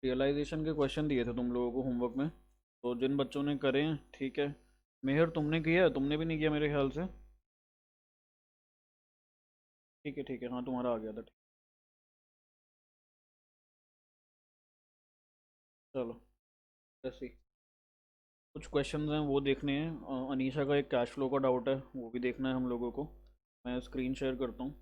Realisation के question दिए थे तुम लोगों को होमवर्क में, तो जिन बच्चों ने करे हैं ठीक है। मेहर तुमने किया, तुमने भी नहीं किया मेरे ख्याल से। ठीक है, हाँ तुम्हारा आ गया था। चलो ऐसे ही कुछ क्वेश्चंस हैं वो देखने हैं। अनीशा का एक कैश फ्लो का डाउट है, वो भी देखना है हम लोगों को। मैं स्क्रीन शेयर करता हूँ।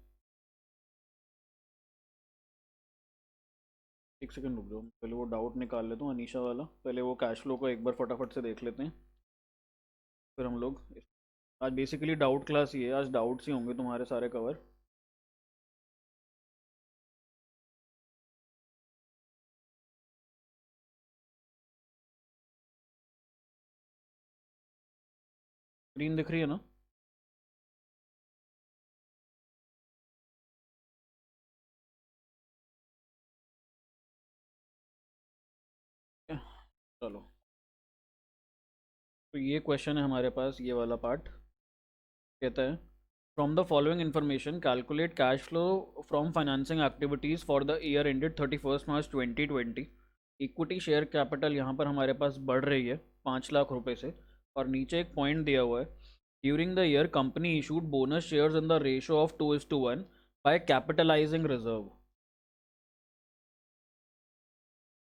एक सेकंड रुक जाओ, पहले वो डाउट निकाल लेता हूँ अनीशा वाला। पहले वो कैश फ्लो को एक बार फटाफट से देख लेते हैं, फिर हम लोग आज बेसिकली डाउट क्लास ही है, आज डाउट्स ही होंगे तुम्हारे सारे कवर। स्क्रीन दिख रही है ना? चलो, तो ये क्वेश्चन है हमारे पास, ये वाला पार्ट कहता है from the following information calculate cash flow from financing activities for the year ended 31 March 2020। Equity share capital यहाँ पर हमारे पास बढ़ रही है 5 लाख रुपए से, और नीचे एक पॉइंट दिया हुआ है during the year company issued bonus shares in the ratio of 2:1 by capitalising reserve.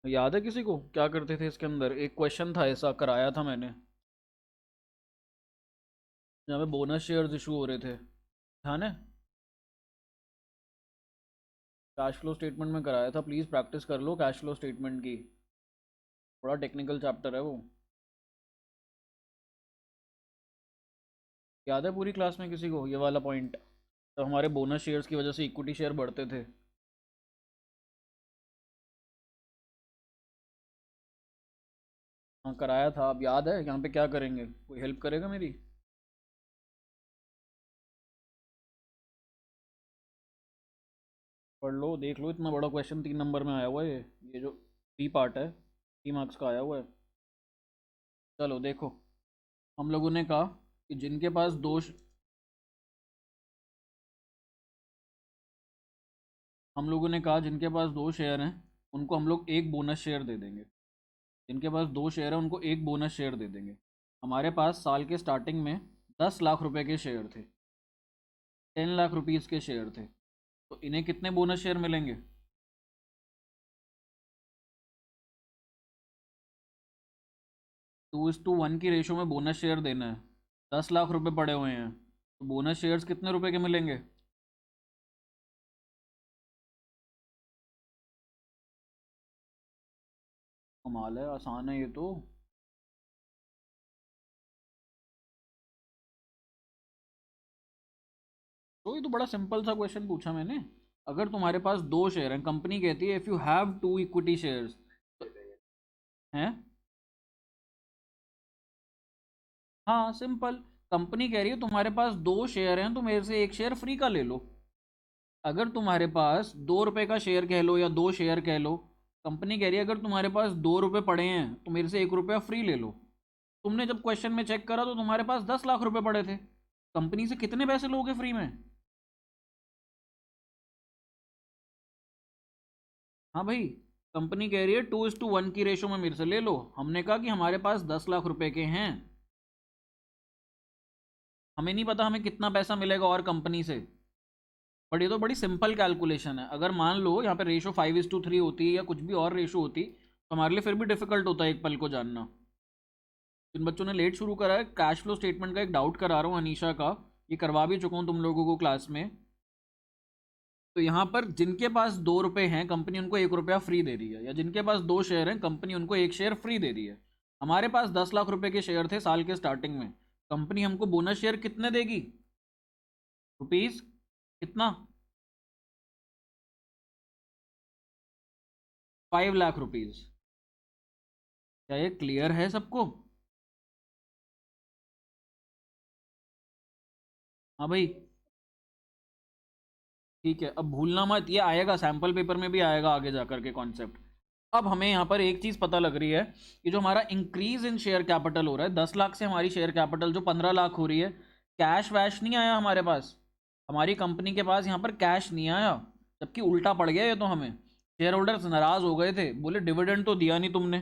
याद है किसी को क्या करते थे इसके अंदर? एक क्वेश्चन था ऐसा, कराया था मैंने, जहाँ पे बोनस शेयर्स इशू हो रहे थे, ध्यान है? कैश फ्लो स्टेटमेंट में कराया था, प्लीज़ प्रैक्टिस कर लो कैश फ्लो स्टेटमेंट की, बड़ा टेक्निकल चैप्टर है वो। याद है पूरी क्लास में किसी को ये वाला पॉइंट, तो हमारे बोनस शेयर्स की वजह से इक्विटी शेयर बढ़ते थे। हाँ कराया था, अब याद है यहाँ पे क्या करेंगे? कोई हेल्प करेगा मेरी? पढ़ लो देख लो, इतना बड़ा क्वेश्चन 3 नंबर में आया हुआ है ये जो 3 पार्ट है, 3 मार्क्स का आया हुआ है। चलो देखो, हम लोगों ने कहा कि जिनके पास हम लोगों ने कहा जिनके पास 2 शेयर हैं उनको हम लोग एक बोनस शेयर दे देंगे। जिनके पास 2 शेयर है उनको एक बोनस शेयर दे देंगे। हमारे पास साल के स्टार्टिंग में 10 लाख रुपए के शेयर थे, 10 लाख रुपीज़ के शेयर थे, तो इन्हें कितने बोनस शेयर मिलेंगे? 2:1 की रेशो में बोनस शेयर देना है। 10 लाख रुपए पड़े हुए हैं, तो बोनस शेयर्स कितने रुपए के मिलेंगे? कमाल है, आसान है ये तो। तो ये तो बड़ा सिंपल सा क्वेश्चन पूछा मैंने। अगर तुम्हारे पास 2 शेयर हैं, कंपनी कहती है if you have 2 equity shares, हैं? हाँ सिंपल, कंपनी कह रही है तुम्हारे पास 2 शेयर हैं तो मेरे से एक शेयर फ्री का ले लो। अगर तुम्हारे पास 2 रुपए का शेयर कह लो या 2 शेयर कह लो, कंपनी कह रही है अगर तुम्हारे पास 2 रुपए पड़े हैं तो मेरे से 1 रुपया फ्री ले लो। तुमने जब क्वेश्चन में चेक करा तो तुम्हारे पास 10 लाख रुपए पड़े थे, कंपनी से कितने पैसे लोगे फ्री में? हाँ भाई, कंपनी कह रही है 2:1 की रेशो में मेरे से ले लो। हमने कहा कि हमारे पास 10 लाख रुपए के हैं, हमें नहीं पता हमें कितना पैसा मिलेगा और कंपनी से। बट ये तो बड़ी सिंपल कैलकुलेशन है। अगर मान लो यहाँ पे रेशो 5:3 होती है या कुछ भी और रेशो होती तो हमारे लिए फिर भी डिफिकल्ट होता है एक पल को जानना। जिन बच्चों ने लेट शुरू करा है, कैश फ्लो स्टेटमेंट का एक डाउट करा रहा हूँ अनीशा का, ये करवा भी चुका हूँ तुम लोगों को क्लास में। तो यहाँ पर जिनके पास 2 रुपए हैं कंपनी उनको 1 रुपया फ्री दे रही है, या जिनके पास 2 शेयर हैं कंपनी उनको एक शेयर फ्री दे रही है। हमारे पास 10 लाख रुपए के शेयर थे साल के स्टार्टिंग में, कंपनी हमको बोनस शेयर कितने देगी? रुपीज कितना? 5 लाख रुपीज। क्या ये क्लियर है सबको? हाँ भाई, ठीक है, अब भूलना मत, ये आएगा सैम्पल पेपर में भी आएगा आगे जा करके कॉन्सेप्ट। अब हमें यहाँ पर एक चीज़ पता लग रही है कि जो हमारा इंक्रीज इन शेयर कैपिटल हो रहा है, 10 लाख से हमारी शेयर कैपिटल जो 15 लाख हो रही है, कैश वैश नहीं आया हमारे पास, हमारी कंपनी के पास यहाँ पर कैश नहीं आया, जबकि उल्टा पड़ गया ये तो हमें। शेयर होल्डर्स नाराज हो गए थे, बोले डिविडेंड तो दिया नहीं तुमने,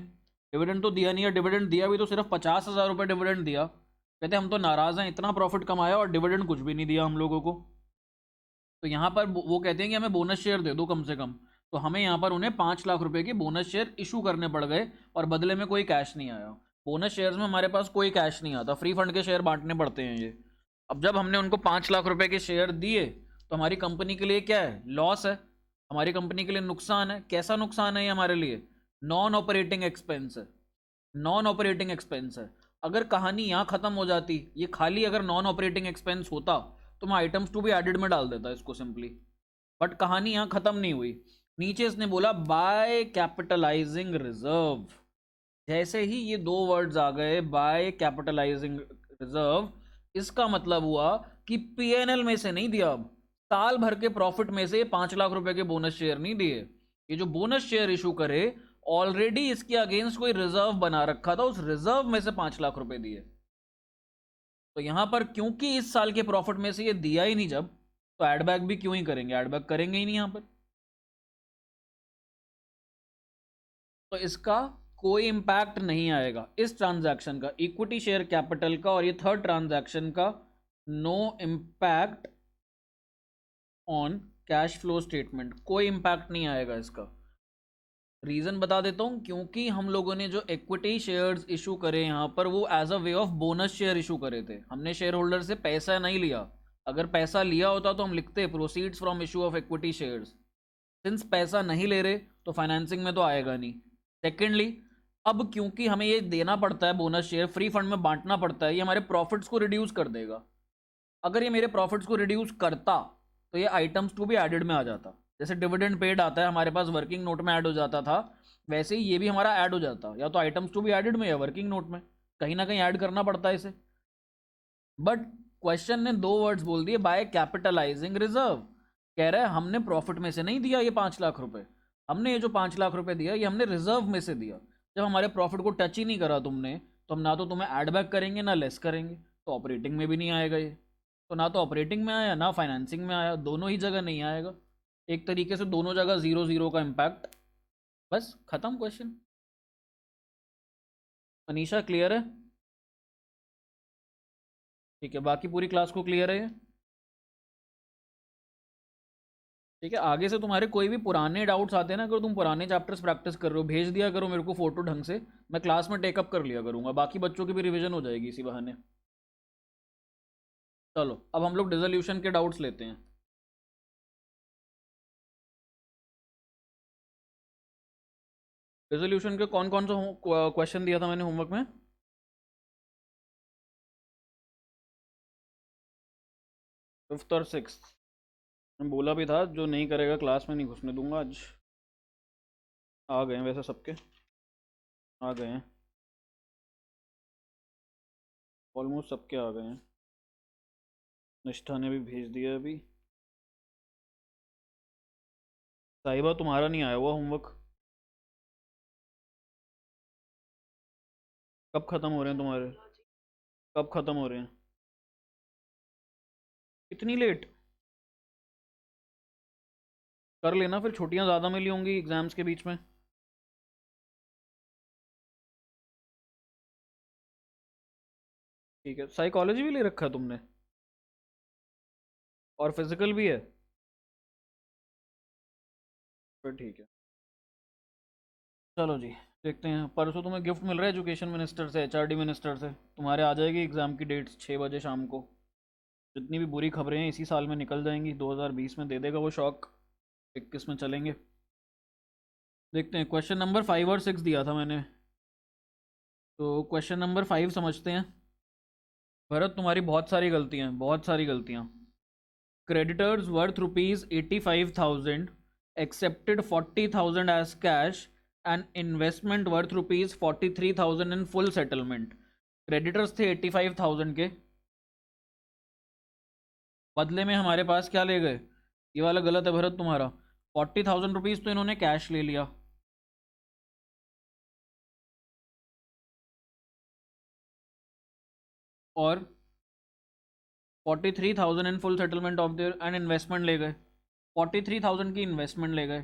डिविडेंड तो दिया नहीं, या डिविडेंड दिया भी तो सिर्फ 50,000 रुपये डिविडेंड दिया। कहते हम तो नाराज हैं, इतना प्रॉफिट कमाया और डिविडेंड कुछ भी नहीं दिया हम लोगों को। तो यहाँ पर वो कहते हैं कि हमें बोनस शेयर दे दो कम से कम। तो हमें यहाँ पर उन्हें 5 लाख रुपए की बोनस शेयर इशू करने पड़ गए, और बदले में कोई कैश नहीं आया। बोनस शेयर्स में हमारे पास कोई कैश नहीं आता, फ्री फंड के शेयर बांटने पड़ते हैं ये। अब जब हमने उनको 5 लाख रुपए के शेयर दिए, तो हमारी कंपनी के लिए क्या है, लॉस है, हमारी कंपनी के लिए नुकसान है। कैसा नुकसान है ये हमारे लिए, नॉन ऑपरेटिंग एक्सपेंस है, नॉन ऑपरेटिंग एक्सपेंस है। अगर कहानी यहाँ खत्म हो जाती, ये खाली अगर नॉन ऑपरेटिंग एक्सपेंस होता, तो मैं आइटम्स टू बी एडेड में डाल देता इसको सिंपली। बट कहानी यहाँ खत्म नहीं हुई। नीचे इसने बोला बाय कैपिटलाइजिंग रिजर्व। जैसे ही ये दो वर्ड्स आ गए, बाय कैपिटलाइजिंग रिजर्व, इसका मतलब हुआ कि पीएनएल में से नहीं दिया, अब साल भर के प्रॉफिट में से 5 लाख रुपए के बोनस शेयर नहीं दिए। ये जो बोनस शेयर इशू करे, ऑलरेडी इसके अगेंस्ट कोई रिजर्व बना रखा था, उस रिजर्व में से 5 लाख रुपए दिए। तो यहां पर क्योंकि इस साल के प्रॉफिट में से ये दिया ही नहीं, जब तो एडबैक भी क्यों ही करेंगे, एडबैक करेंगे ही नहीं यहां पर। तो इसका कोई इंपैक्ट नहीं आएगा इस ट्रांजैक्शन का, इक्विटी शेयर कैपिटल का, और ये थर्ड ट्रांजैक्शन का, no impact on cash flow statement, कोई इंपैक्ट नहीं आएगा इसका। रीजन बता देता हूं, क्योंकि हम लोगों ने जो इक्विटी शेयर्स इशू करे यहां पर, वो as a way of bonus share issue करे थे। हमने शेयर होल्डर से पैसा नहीं लिया। अगर पैसा लिया होता तो हम लिखते proceeds from issue of equity shares. Since पैसा नहीं ले रहे, तो फाइनेंसिंग में तो आएगा नहीं। सेकेंडली, अब क्योंकि हमें ये देना पड़ता है बोनस शेयर, फ्री फंड में बांटना पड़ता है, ये हमारे प्रॉफिट्स को रिड्यूस कर देगा। अगर ये मेरे प्रॉफिट्स को रिड्यूस करता, तो ये आइटम्स टू भी एडेड में आ जाता। जैसे डिविडेंड पेड आता है हमारे पास वर्किंग नोट में ऐड हो जाता था, वैसे ही ये भी हमारा ऐड हो जाता, या तो आइटम्स टू भी एडेड में या वर्किंग नोट में, कहीं ना कहीं ऐड करना पड़ता है इसे। बट क्वेश्चन ने दो वर्ड्स बोल दिए, बाय कैपिटलाइजिंग रिजर्व। कह रहा है हमने प्रॉफिट में से नहीं दिया ये 5 लाख रुपए, हमने ये जो 5 लाख रुपए दिया, ये हमने रिजर्व में से दिया। जब हमारे प्रॉफिट को टच ही नहीं करा तुमने, तो हम ना तो तुम्हें एड बैक करेंगे ना लेस करेंगे, तो ऑपरेटिंग में भी नहीं आएगा ये। तो ना तो ऑपरेटिंग में आया ना फाइनेंसिंग में आया, दोनों ही जगह नहीं आएगा। एक तरीके से दोनों जगह 0 0 का इम्पैक्ट। बस खत्म क्वेश्चन। अनीशा क्लियर है? ठीक है, बाकी पूरी क्लास को क्लियर है ये? ठीक है, आगे से तुम्हारे कोई भी पुराने डाउट्स आते हैं ना, अगर तुम पुराने चैप्टर्स प्रैक्टिस कर रहे हो, भेज दिया करो मेरे को फोटो ढंग से, मैं क्लास में टेकअप कर लिया करूंगा, बाकी बच्चों की भी रिवीजन हो जाएगी इसी बहाने। चलो अब हम लोग डिसोल्यूशन के डाउट्स लेते हैं। डिसोल्यूशन के कौन कौन सा क्वेश्चन दिया था मैंने होमवर्क में? फिफ्थ और सिक्स्थ। मैं बोला भी था जो नहीं करेगा क्लास में नहीं घुसने दूंगा आज। आ गए हैं वैसे सबके, आ गए हैं, ऑलमोस्ट सबके आ गए हैं। निष्ठा ने भी भेज दिया अभी। साहिबा तुम्हारा नहीं आया हुआ होमवर्क, कब खत्म हो रहे हैं तुम्हारे? कब खत्म हो रहे हैं? इतनी लेट? कर लेना फिर, छुट्टियां ज़्यादा मिली होंगी एग्जाम्स के बीच में। ठीक है, साइकोलॉजी भी ले रखा है तुमने, और फिजिकल भी है? फिर ठीक है, चलो जी। देखते हैं, परसों तुम्हें गिफ्ट मिल रहा है एजुकेशन मिनिस्टर से, एचआरडी मिनिस्टर से, तुम्हारे आ जाएगी एग्ज़ाम की डेट्स 6 बजे शाम को। जितनी भी बुरी खबरें हैं इसी साल में निकल जाएंगी, 2020 में दे देगा वो शौक, 21 में चलेंगे। देखते हैं, क्वेश्चन नंबर 5 और 6 दिया था मैंने, तो क्वेश्चन नंबर 5 समझते हैं। भरत तुम्हारी बहुत सारी गलतियाँ हैं, बहुत सारी गलतियाँ। Creditors worth ₹85,000 accepted 40,000 as cash and investment worth ₹43,000 in full settlement। Creditors थे 85,000 के, बदले में हमारे पास क्या ले गए? ये वाला गलत है भरत तुम्हारा, 40,000 रुपीज़ तो इन्होंने कैश ले लिया, और 43,000 in full settlement of their and investment ले गए, 43,000 की इन्वेस्टमेंट ले गए।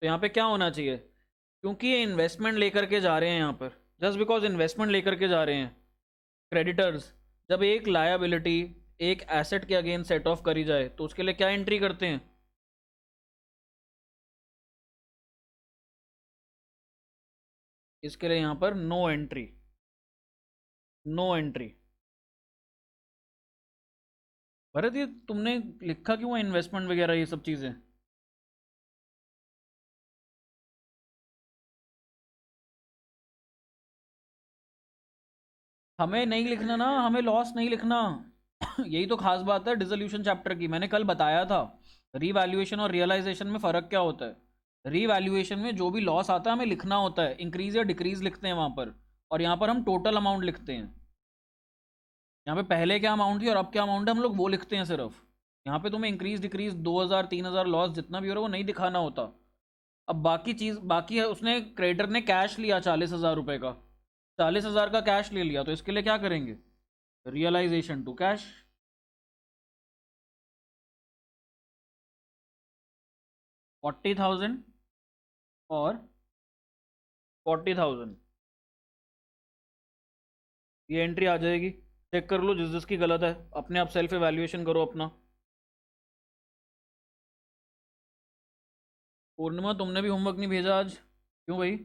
तो यहाँ पे क्या होना चाहिए, क्योंकि ये इन्वेस्टमेंट लेकर के जा रहे हैं यहाँ पर, जस्ट बिकॉज इन्वेस्टमेंट लेकर के जा रहे हैं क्रेडिटर्स, जब एक लायबिलिटी एक एसेट के अगेंस्ट सेट ऑफ करी जाए तो उसके लिए क्या एंट्री करते हैं, इसके लिए यहाँ पर no entry, no entry. Bharat ये तुमने लिखा क्यों है इन्वेस्टमेंट वगैरह ये सब चीज़ें? हमें नहीं लिखना ना, हमें लॉस नहीं लिखना। यही तो खास बात है डिसोल्यूशन चैप्टर की, मैंने कल बताया था रीवैल्यूएशन और रियलाइजेशन में फ़र्क क्या होता है। रीवैल्यूएशन में जो भी लॉस आता है हमें लिखना होता है, इंक्रीज या डिक्रीज लिखते हैं वहाँ पर, और यहाँ पर हम टोटल अमाउंट लिखते हैं। यहाँ पे पहले क्या अमाउंट थी और अब क्या अमाउंट है हम लोग वो लिखते हैं सिर्फ। यहाँ पे तुम्हें इंक्रीज डिक्रीज 2000 3000 लॉस जितना भी हो रहा है वो नहीं दिखाना होता। अब बाकी चीज़ बाकी है, उसने क्रेडिटर ने कैश लिया 40,000 रुपये का, 40,000 का कैश ले लिया, तो इसके लिए क्या करेंगे, रियलाइजेशन टू कैश। 40,000 और 40,000 ये एंट्री आ जाएगी। चेक कर लो जिस जिसकी गलत है, अपने आप सेल्फ एवेल्युएशन करो अपना। पूर्णिमा तुमने भी होमवर्क नहीं भेजा आज, क्यों भाई?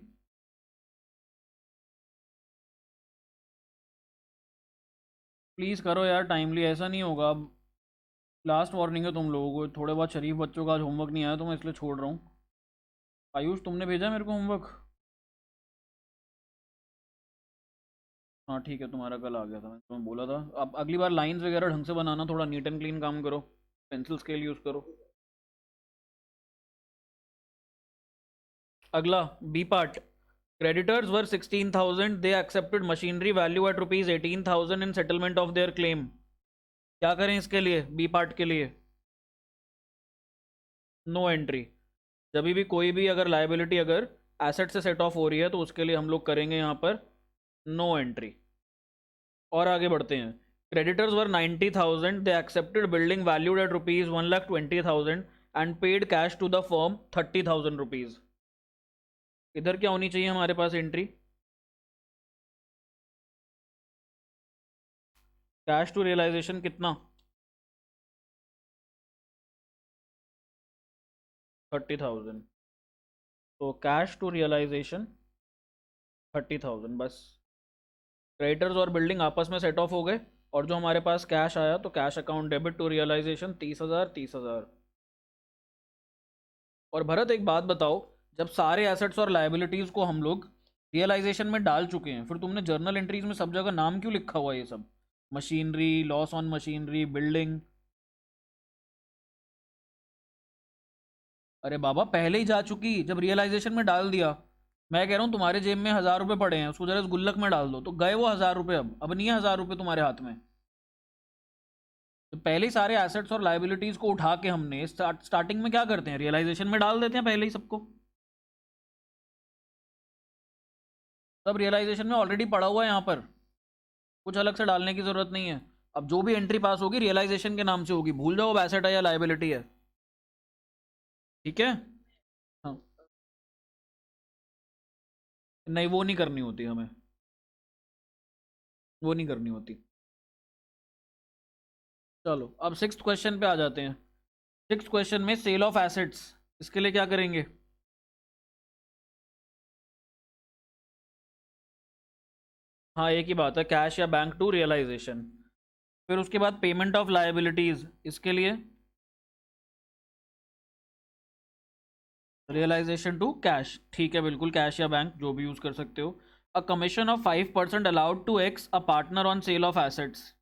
प्लीज़ करो यार टाइमली, ऐसा नहीं होगा अब। लास्ट वार्निंग है तुम लोगों को, थोड़े बहुत शरीफ बच्चों का आज होमवर्क नहीं आया तो मैं इसलिए छोड़ रहा हूँ। आयुष तुमने भेजा मेरे को होमवर्क? हाँ ठीक है, तुम्हारा कल आ गया था, मैं तुम्हें बोला था। अब अगली बार लाइंस वगैरह ढंग से बनाना, थोड़ा नीट एंड क्लीन काम करो, पेंसिल स्केल यूज़ करो। अगला B part, creditors were 16,000, they accepted machinery value at rupees 18,000 in settlement of their claim। क्या करें इसके लिए, बी पार्ट के लिए? No entry. जब भी कोई भी अगर लाइबिलिटी अगर एसेट से सेट ऑफ हो रही है तो उसके लिए हम लोग करेंगे यहाँ पर नो एंट्री। और आगे बढ़ते हैं। Creditors were 90,000, they accepted building valued at rupees 1,20,000 and paid cash to the firm 30,000 rupees. इधर क्या होनी चाहिए हमारे पास एंट्री, कैश टू रियलाइजेशन कितना, 30,000। तो कैश टू रियलाइजेशन 30,000 बस। क्रेडिटर्स और बिल्डिंग आपस में सेट ऑफ हो गए, और जो हमारे पास कैश आया तो cash account debit to realisation 30,000 30,000। और भरत एक बात बताओ, जब सारे एसेट्स और लाइबिलिटीज़ को हम लोग रियलाइजेशन में डाल चुके हैं, फिर तुमने जर्नल एंट्रीज में सब जगह नाम क्यों लिखा हुआ है ये सब, machinery, loss on machinery, building? अरे बाबा पहले ही जा चुकी, जब रियलाइजेशन में डाल दिया। मैं कह रहा हूँ तुम्हारे जेब में 1,000 रुपये पड़े हैं, उसको जरा इस गुल्लक में डाल दो, तो गए वो 1,000 रुपये, अब नहीं है 1,000 रुपये तुम्हारे हाथ में। तो पहले ही सारे एसेट्स और लाइबिलिटीज को उठा के हमने स्टार्टिंग में क्या करते हैं, रियलाइजेशन में डाल देते हैं पहले ही सबको। सब रियलाइजेशन में ऑलरेडी पड़ा हुआ है यहाँ पर, कुछ अलग से डालने की जरूरत नहीं है। अब जो भी एंट्री पास होगी रियलाइजेशन के नाम से होगी, भूल जाओ अब एसेट है या लाइबिलिटी है। ठीक है। हाँ, नहीं वो नहीं करनी होती हमें, वो नहीं करनी होती। चलो अब सिक्स्थ क्वेश्चन पे आ जाते हैं। सिक्स्थ क्वेश्चन में सेल ऑफ एसेट्स, इसके लिए क्या करेंगे? हाँ एक ही बात है, कैश या बैंक टू रियलाइजेशन। फिर उसके बाद पेमेंट ऑफ लायबिलिटीज, इसके लिए रियलाइजेशन टू कैश, ठीक है बिल्कुल, कैश या बैंक जो भी यूज कर सकते हो। A commission of 5% allowed to X a partner on sale of assets.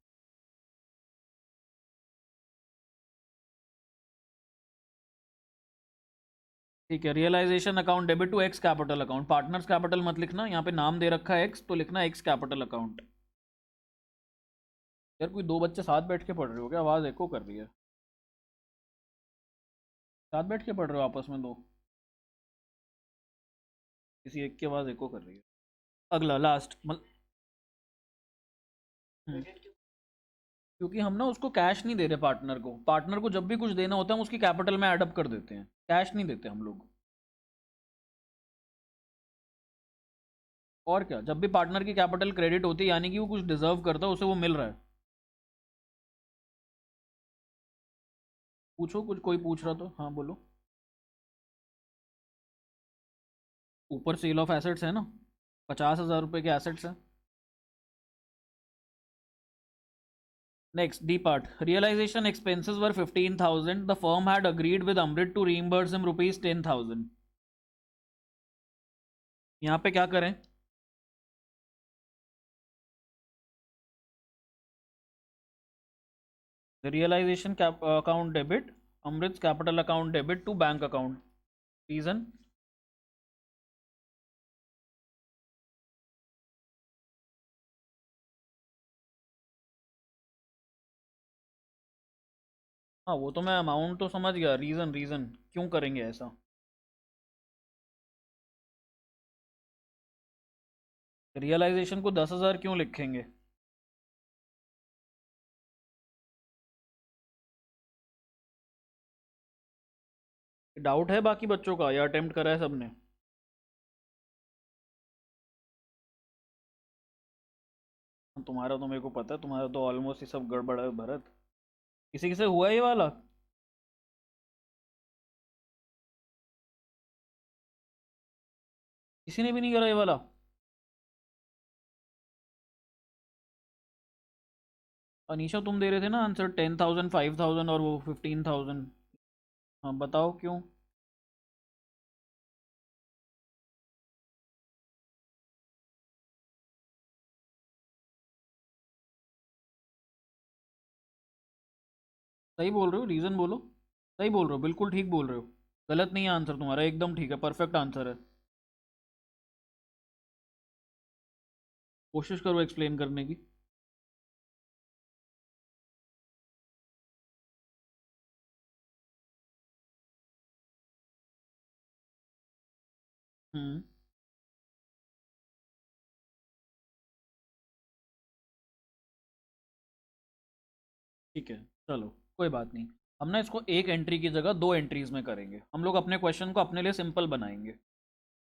ठीक है, realisation account debit to X capital account, partners capital मत लिखना, यहाँ पे नाम दे रखा है एक्स तो लिखना एक्स कैपिटल अकाउंट। यार कोई दो बच्चे साथ बैठ के पढ़ रहे हो क्या, आवाज़ एको कर रही है? साथ बैठ के पढ़ रहे हो आपस में दो, किसी एक की आवाज़ एको कर रही है। अगला लास्ट क्योंकि हम ना उसको कैश नहीं दे रहे पार्टनर को, पार्टनर को जब भी कुछ देना होता है हम उसकी कैपिटल में एडअप कर देते हैं, कैश नहीं देते हम लोग। और क्या, जब भी पार्टनर की कैपिटल क्रेडिट होती है यानी कि वो कुछ डिजर्व करता है, उसे वो मिल रहा है। पूछो, कुछ कोई पूछ रहा तो, हाँ बोलो। ऊपर सेल ऑफ एसेट्स है ना, 50,000 रुपये के एसेट्स हैं। Next D part, realisation expenses were 15,000, the firm had agreed with Amrit to reimburse him ₹10,000। यहाँ पे क्या करें? Realisation account debit, Amrit capital account debit to bank account. Reason? हाँ वो तो मैं अमाउंट तो समझ गया, रीजन रीजन क्यों करेंगे ऐसा? रियलाइजेशन को 10,000 क्यों लिखेंगे? डाउट है बाकी बच्चों का, या अटेम्प्ट करा है सबने? तुम्हारा तो मेरे को पता है, तुम्हारा तो ऑलमोस्ट ही सब गड़बड़ है भरत। किसी किसी हुआ है ये वाला? किसी ने भी नहीं करा ये वाला? अनीशा तुम दे रहे थे ना आंसर, 10,000, 5,000 और वो 15,000। हाँ बताओ क्यों। सही बोल रहे हो, रीजन बोलो। सही बोल रहे हो, बिल्कुल ठीक बोल रहे हो। गलत नहीं है आंसर तुम्हारा, एकदम ठीक है, परफेक्ट आंसर है। कोशिश करो एक्सप्लेन करने की। हम्म। ठीक है, चलो कोई बात नहीं। हम ना इसको एक एंट्री की जगह दो एंट्रीज में करेंगे, हम लोग अपने क्वेश्चन को अपने लिए सिंपल बनाएंगे।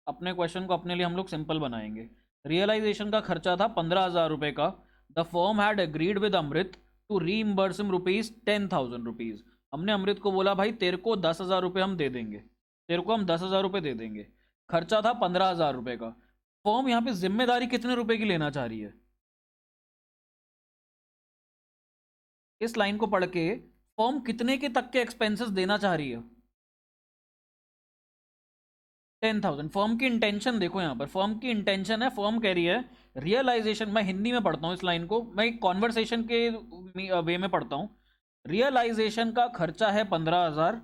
अपने क्वेश्चन को अपने लिए हम लोग सिंपल बनाएंगे। रियलाइजेशन का खर्चा था 15,000 रुपये का। The firm had agreed with Amrit to reimburse him ₹10,000। हमने अमृत को बोला भाई तेरे को 10,000 रुपये हम दे देंगे, तेरे को हम 10,000 रुपये दे देंगे। खर्चा था 15,000 रुपये का। फर्म यहाँ पे जिम्मेदारी कितने रुपए की लेना चाह रही है? इस लाइन को पढ़ के फर्म कितने के तक के एक्सपेंसेस देना चाह रही है? 10,000। फर्म की इंटेंशन देखो, यहाँ पर फर्म की इंटेंशन है, फर्म कह रही है रियलाइजेशन, मैं हिंदी में पढ़ता हूँ इस लाइन को, मैं एक कॉन्वर्सेशन के वे में पढ़ता हूँ। रियलाइजेशन का खर्चा है 15,000,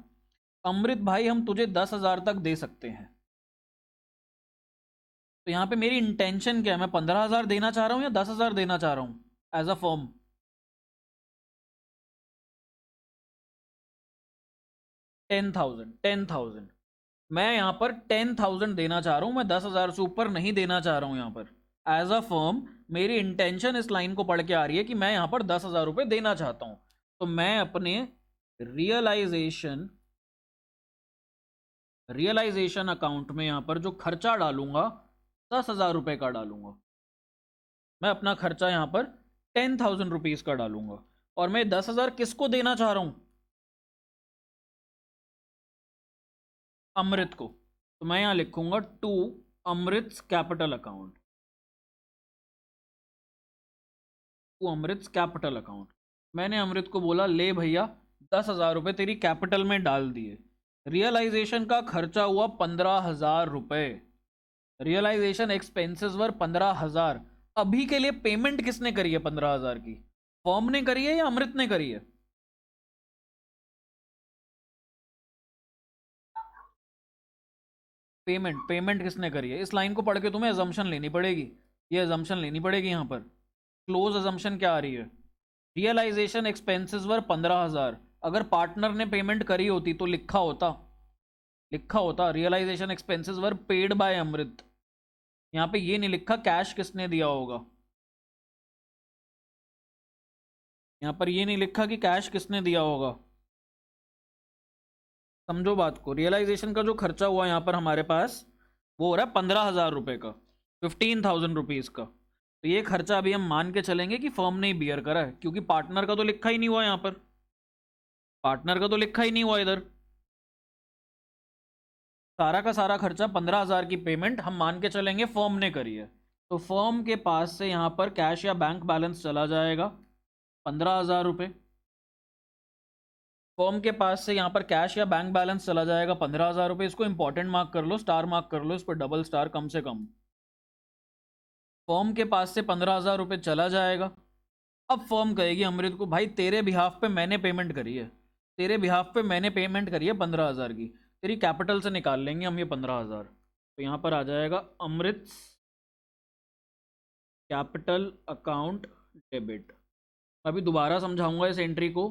अमृत भाई हम तुझे 10,000 तक दे सकते हैं। तो यहाँ पे मेरी इंटेंशन क्या है, मैं 15,000 देना चाह रहा हूँ या 10,000 देना चाह रहा हूँ एज अ फर्म? 10,000, 10,000। मैं यहाँ पर 10,000 देना चाह रहा हूँ, मैं 10,000 से ऊपर नहीं देना चाह रहा हूँ यहाँ पर। एज अ फर्म मेरी इंटेंशन इस लाइन को पढ़ के आ रही है कि मैं यहाँ पर 10,000 रुपये देना चाहता हूँ। तो मैं अपने रियलाइजेशन रियलाइजेशन अकाउंट में यहाँ पर जो खर्चा डालूंगा, 10,000 रुपये का डालूंगा। मैं अपना खर्चा यहाँ पर 10,000 रुपीज़ का डालूंगा। और मैं 10,000 किसको देना चाह रहा हूँ? अमृत को। तो मैं यहाँ लिखूंगा to Amrit capital account, to Amrit capital account. मैंने अमृत को बोला ले भैया 10,000 रुपये तेरी कैपिटल में डाल दिए। रियलाइजेशन का खर्चा हुआ 15,000 रुपये। Realisation expenses were 15,000। अभी के लिए पेमेंट किसने करी है 15,000 की? फर्म ने करी है या अमृत ने करी है? पेमेंट पेमेंट किसने करी है? इस लाइन को पढ़ के तुम्हें अजम्पशन लेनी पड़ेगी, ये अजम्पशन लेनी पड़ेगी यहाँ पर। क्लोज अजम्पशन क्या आ रही है? Realisation expenses were 15,000। अगर पार्टनर ने पेमेंट करी होती तो लिखा होता realisation expenses were paid by Amrit. यहाँ पे ये नहीं लिखा कैश किसने दिया होगा, यहाँ पर ये नहीं लिखा कि कैश किसने दिया होगा। समझो बात को, रियलाइजेशन का जो खर्चा हुआ यहाँ पर हमारे पास, वो हो रहा है 15,000 रुपये का। 15,000 रुपीज़ का। तो ये खर्चा अभी हम मान के चलेंगे कि फर्म ने ही बियर करा है, क्योंकि पार्टनर का तो लिखा ही नहीं हुआ यहाँ पर, पार्टनर का तो लिखा ही नहीं हुआ इधर। सारा का सारा खर्चा 15,000 की पेमेंट हम मान के चलेंगे फर्म ने करी है। तो फर्म के पास से यहाँ पर कैश या बैंक बैलेंस चला जाएगा 15,000 रुपये। फर्म के पास से यहाँ पर कैश या बैंक बैलेंस चला जाएगा 15,000 रुपये। इसको इंपॉर्टेंट मार्क कर लो, स्टार मार्क कर लो, इस पर डबल स्टार कम से कम। फर्म के पास से 15,000 रुपये चला जाएगा। अब फर्म कहेगी अमृत को, भाई तेरे बिहाफ पे मैंने पेमेंट करी है, तेरे बिहाफ पे मैंने पेमेंट करी है 15,000 की, तेरी कैपिटल से निकाल लेंगे हम ये 15,000। तो यहाँ पर आ जाएगा अमृत कैपिटल अकाउंट डेबिट। अभी दोबारा समझाऊंगा इस एंट्री को।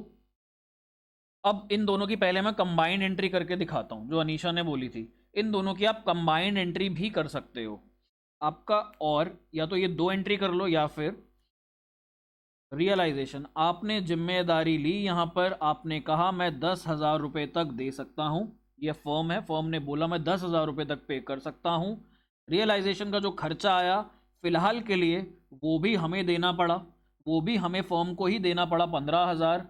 अब इन दोनों की पहले मैं कंबाइंड एंट्री करके दिखाता हूँ, जो अनीशा ने बोली थी। इन दोनों की आप कंबाइंड एंट्री भी कर सकते हो आपका, और या तो ये दो एंट्री कर लो या फिर रियलाइजेशन। आपने जिम्मेदारी ली यहाँ पर, आपने कहा मैं 10,000 रुपये तक दे सकता हूँ। ये फर्म है, फर्म ने बोला मैं 10,000 रुपये तक पे कर सकता हूँ। रियलाइजेशन का जो खर्चा आया फिलहाल के लिए वो भी हमें देना पड़ा, वो भी हमें फर्म को ही देना पड़ा 15,000।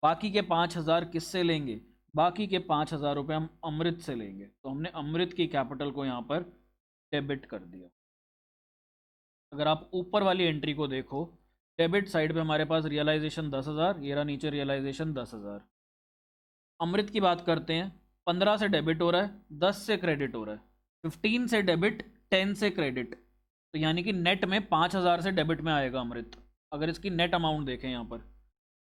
बाकी के 5,000 किससे लेंगे? बाकी के 5,000 रुपये हम अमृत से लेंगे। तो हमने अमृत की कैपिटल को यहाँ पर डेबिट कर दिया। अगर आप ऊपर वाली एंट्री को देखो, डेबिट साइड पे हमारे पास रियलाइजेशन 10,000, ये रहा नीचे रियलाइजेशन 10,000। अमृत की बात करते हैं, 15 से डेबिट हो रहा है, 10 से क्रेडिट हो रहा है, 15 से डेबिट, 10 से क्रेडिट। तो यानी कि नेट में 5,000 से डेबिट में आएगा अमृत। अगर इसकी नेट अमाउंट देखें यहाँ पर,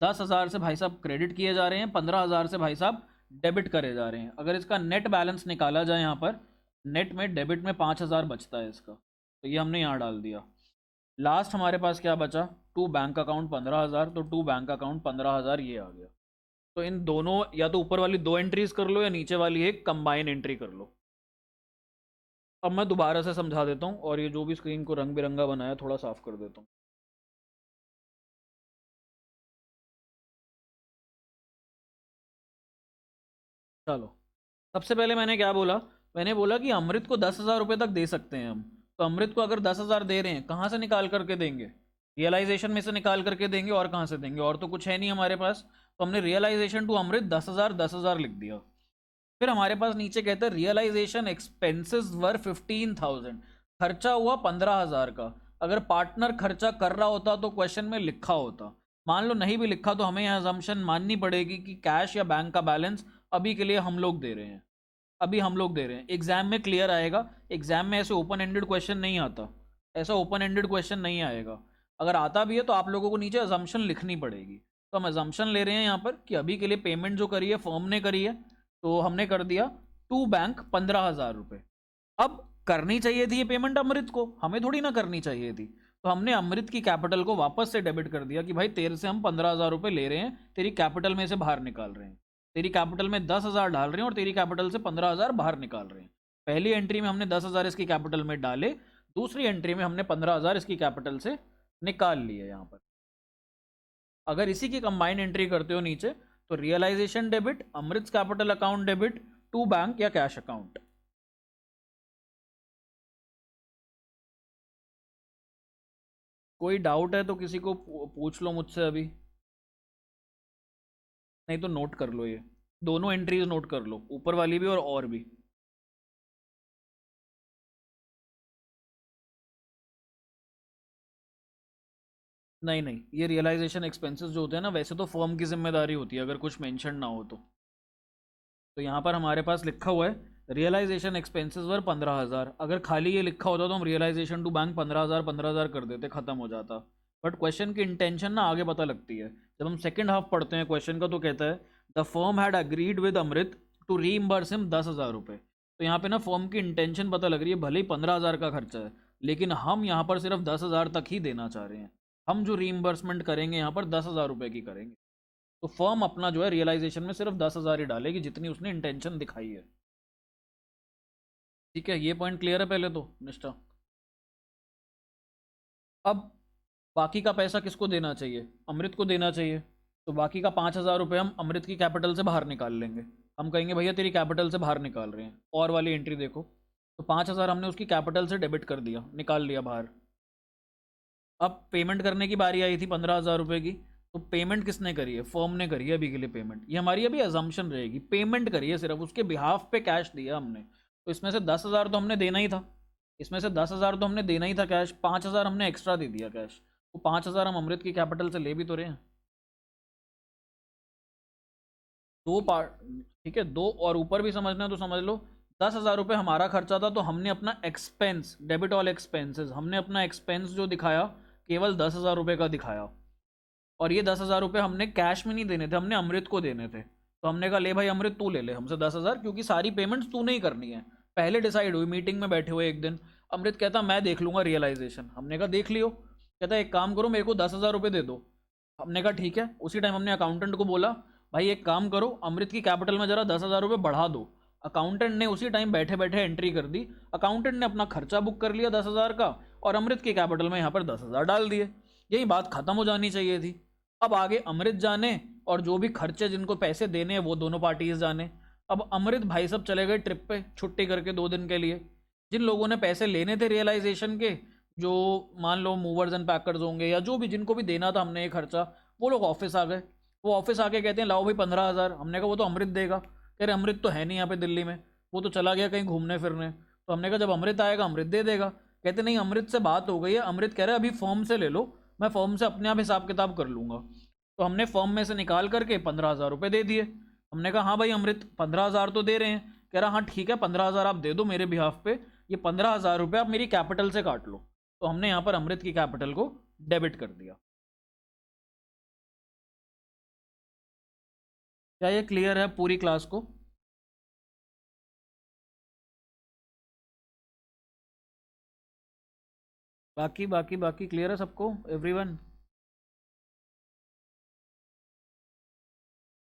10,000 से भाई साहब क्रेडिट किए जा रहे हैं, 15,000 से भाई साहब डेबिट करे जा रहे हैं। अगर इसका नेट बैलेंस निकाला जाए यहाँ पर, नेट में डेबिट में 5,000 बचता है इसका, तो ये हमने यहाँ डाल दिया। लास्ट हमारे पास क्या बचा? टू बैंक अकाउंट 15,000, तो टू बैंक अकाउंट 15,000 ये आ गया। तो इन दोनों, या तो ऊपर वाली दो एंट्रीज कर लो या नीचे वाली एक कंबाइन एंट्री कर लो। अब मैं दोबारा से समझा देता हूँ, और ये जो भी स्क्रीन को रंग बिरंगा बनाया थोड़ा साफ कर देता हूँ। चलो, सबसे पहले मैंने क्या बोला? मैंने बोला कि अमृत को 10,000 रुपये तक दे सकते हैं हम। तो अमृत को अगर 10,000 दे रहे हैं, कहाँ से निकाल करके देंगे? रियलाइजेशन में से निकाल करके देंगे, और कहाँ से देंगे? और तो कुछ है नहीं हमारे पास। तो हमने रियलाइजेशन टू अमृत 10,000 10,000 लिख दिया। फिर हमारे पास नीचे कहते हैं रियलाइजेशन एक्सपेंसेस वर 15,000, खर्चा हुआ 15,000 का। अगर पार्टनर खर्चा कर रहा होता तो क्वेश्चन में लिखा होता। मान लो नहीं भी लिखा तो हमें यह अजम्पशन माननी पड़ेगी कि कैश या बैंक का बैलेंस अभी के लिए हम लोग दे रहे हैं, अभी हम लोग दे रहे हैं। एग्जाम में क्लियर आएगा, एग्जाम में ऐसे ओपन एंडेड क्वेश्चन नहीं आता, ऐसा ओपन एंडेड क्वेश्चन नहीं आएगा। अगर आता भी है तो आप लोगों को नीचे अजम्पशन लिखनी पड़ेगी। तो हम अजम्पशन ले रहे हैं यहाँ पर कि अभी के लिए पेमेंट जो करी है फर्म ने करी है, तो हमने कर दिया टू बैंक 15,000 रुपये। अब करनी चाहिए थी ये पेमेंट अमृत को, हमें थोड़ी ना करनी चाहिए थी। तो हमने अमृत की कैपिटल को वापस से डेबिट कर दिया कि भाई तेरे से हम 15,000 रुपये ले रहे हैं, तेरी कैपिटल में से बाहर निकाल रहे हैं। तेरी कैपिटल में 10,000 डाल रहे हैं और तेरी कैपिटल से 15,000 बाहर निकाल रहे हैं। पहली एंट्री में हमने 10,000 इसकी कैपिटल में डाले, दूसरी एंट्री में हमने 15,000 इसकी कैपिटल से निकाल लिए यहाँ पर। अगर इसी की कंबाइन एंट्री करते हो नीचे, तो realisation debit, Amrit capital account debit, to bank या कैश अकाउंट। कोई डाउट है तो किसी को पूछ लो मुझसे अभी, नहीं तो नोट कर लो, ये दोनों एंट्रीज नोट कर लो, ऊपर वाली भी और भी। नहीं नहीं, ये रियलाइजेशन एक्सपेंसेस जो होते हैं ना, वैसे तो फर्म की जिम्मेदारी होती है अगर कुछ मेंशन ना हो तो यहाँ पर हमारे पास लिखा हुआ है रियलाइजेशन एक्सपेंसेस वर 15,000। अगर खाली ये लिखा होता तो हम रियलाइजेशन टू बैंक 15,000 15,000 कर देते, खत्म हो जाता। बट क्वेश्चन की इंटेंशन ना आगे पता लगती है। जब हम सेकंड हाफ पढ़ते हैं क्वेश्चन का, तो कहता है the firm had agreed with Amrit to reimburse him 10,000 रुपये। तो यहाँ पे ना फर्म की इंटेंशन पता लग रही है, भले ही 15,000 का खर्चा है, लेकिन हम यहाँ पर सिर्फ 10,000 तक ही देना चाह रहे हैं। हम जो रीइंबर्समेंट करेंगे यहाँ पर 10,000 रुपये की करेंगे। तो फर्म अपना जो है रियलाइजेशन में सिर्फ 10,000 ही डालेगी, जितनी उसने इंटेंशन दिखाई है। ठीक है, ये पॉइंट क्लियर है पहले तो निष्ठा। अब बाकी का पैसा किसको देना चाहिए? अमृत को देना चाहिए। तो बाकी का 5,000 रुपये हम अमृत की कैपिटल से बाहर निकाल लेंगे। हम कहेंगे भैया तेरी कैपिटल से बाहर निकाल रहे हैं, और वाली एंट्री देखो। तो 5,000 हमने उसकी कैपिटल से डेबिट कर दिया, निकाल लिया बाहर। अब पेमेंट करने की बारी आई थी 15,000 रुपये की, तो पेमेंट किसने करी है? फर्म ने करी है अभी के लिए पेमेंट। ये हमारी अभी अजम्पशन रहेगी, पेमेंट करी है, सिर्फ उसके बिहाफ पे कैश दिया हमने। तो इसमें से 10,000 तो हमने देना ही था, इसमें से 10,000 तो हमने देना ही था कैश, 5,000 हमने एक्स्ट्रा दे दिया कैश। तो 5,000 हम अमृत की कैपिटल से ले भी तो रहे हैं। दो पार्ट, ठीक है, दो और ऊपर भी समझना है तो समझ लो। 10,000 रुपये हमारा खर्चा था, तो हमने अपना एक्सपेंस, डेबिट ऑल एक्सपेंसेस, हमने अपना एक्सपेंस जो दिखाया केवल 10,000 रुपये का दिखाया। और ये 10,000 रुपये हमने कैश में नहीं देने थे, हमने अमृत को देने थे। तो हमने कहा ले भाई अमृत तू ले ले हमसे 10,000, क्योंकि सारी पेमेंट्स तू नहीं करनी है। पहले डिसाइड हुई मीटिंग में बैठे हुए एक दिन। अमृत कहता मैं देख लूंगा रियलाइजेशन। हमने कहा देख लियो। कहता एक काम करो मेरे को 10,000 रुपये दे दो। हमने कहा ठीक है। उसी टाइम हमने अकाउंटेंट को बोला भाई एक काम करो, अमृत की कैपिटल में जरा 10,000 रुपये बढ़ा दो। अकाउंटेंट ने उसी टाइम बैठे बैठे एंट्री कर दी। अकाउंटेंट ने अपना खर्चा बुक कर लिया 10,000 का, और अमृत की कैपिटल में यहाँ पर 10,000 डाल दिए। यही बात खत्म हो जानी चाहिए थी। अब आगे अमृत जाने, और जो भी खर्चे जिनको पैसे देने हैं वो दोनों पार्टीज जाने। अब अमृत भाई सब चले गए ट्रिप पे छुट्टी करके 2 दिन के लिए। जिन लोगों ने पैसे लेने थे रियलाइजेशन के, जो मान लो मूवर्स एंड पैकर्स होंगे या जो भी जिनको भी देना था हमने ये खर्चा, वो लोग ऑफिस आ गए। वो ऑफिस आके कहते हैं लाओ भाई 15,000। हमने कहा वो तो अमृत देगा। कह रहे अमृत तो है नहीं यहाँ पे दिल्ली में, वो तो चला गया कहीं घूमने फिरने। तो हमने कहा जब अमृत आएगा अमृत दे देगा। कहते नहीं अमृत से बात हो गई है, अमृत कह रहे अभी फॉर्म से ले लो, मैं फॉर्म से अपने आप हिसाब किताब कर लूँगा। तो हमने फॉर्म में से निकाल करके 15,000 रुपये दे दिए। हमने कहा हाँ भाई अमृत 15,000 तो दे रहे हैं। कह रहा हाँ ठीक है 15,000 आप दे दो मेरे बिहाफ पे, ये 15,000 रुपये आप मेरी कैपिटल से काट लो। तो हमने यहाँ पर अमृत की कैपिटल को डेबिट कर दिया। क्या ये क्लियर है पूरी क्लास को? बाकी बाकी बाकी क्लियर है सबको, एवरीवन?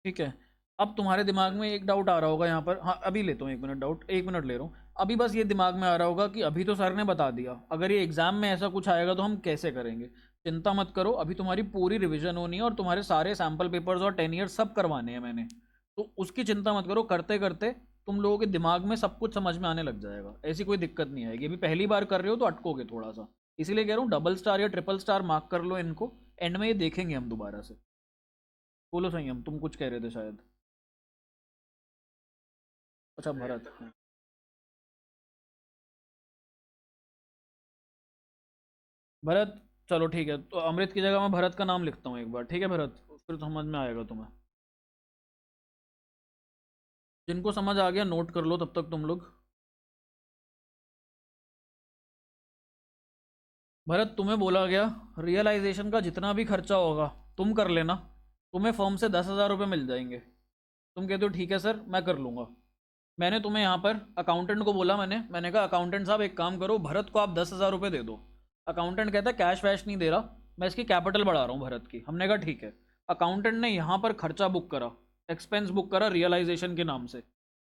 ठीक है। अब तुम्हारे दिमाग में एक डाउट आ रहा होगा यहाँ पर, हाँ अभी लेता हूँ 1 मिनट डाउट, 1 मिनट ले रहा हूँ। अभी बस ये दिमाग में आ रहा होगा कि अभी तो सर ने बता दिया, अगर ये एग्जाम में ऐसा कुछ आएगा तो हम कैसे करेंगे। चिंता मत करो, अभी तुम्हारी पूरी रिवीजन होनी है और तुम्हारे सारे सैम्पल पेपर्स और 10 ईयर सब करवाने हैं मैंने। तो उसकी चिंता मत करो, करते करते तुम लोगों के दिमाग में सब कुछ समझ में आने लग जाएगा, ऐसी कोई दिक्कत नहीं आएगी। अभी पहली बार कर रहे हो तो अटकोगे थोड़ा सा, इसीलिए कह रहा हूँ डबल स्टार या ट्रिपल स्टार मार्क कर लो इनको, एंड में ये देखेंगे हम दोबारा से। बोलो संयम, तुम कुछ कह रहे थे शायद। अच्छा भरत, हाँ। भरत, चलो ठीक है, तो अमृत की जगह मैं भरत का नाम लिखता हूँ एक बार, ठीक है भरत, फिर तो समझ में आएगा तुम्हें। जिनको समझ आ गया नोट कर लो तब तक तुम लोग। भरत तुम्हें बोला गया रियलाइजेशन का जितना भी खर्चा होगा तुम कर लेना, तुम्हें फर्म से 10,000 रुपये मिल जाएंगे। तुम कहते हो ठीक है सर मैं कर लूँगा। मैंने तुम्हें यहाँ पर अकाउंटेंट को बोला, मैंने कहा अकाउंटेंट साहब एक काम करो, भरत को आप 10,000 रुपये दे दो। अकाउंटेंट कहता है कैश वैश नहीं दे रहा, मैं इसकी कैपिटल बढ़ा रहा हूँ भरत की। हमने कहा ठीक है। अकाउंटेंट ने यहाँ पर खर्चा बुक करा, एक्सपेंस बुक करा रियलाइजेशन के नाम से।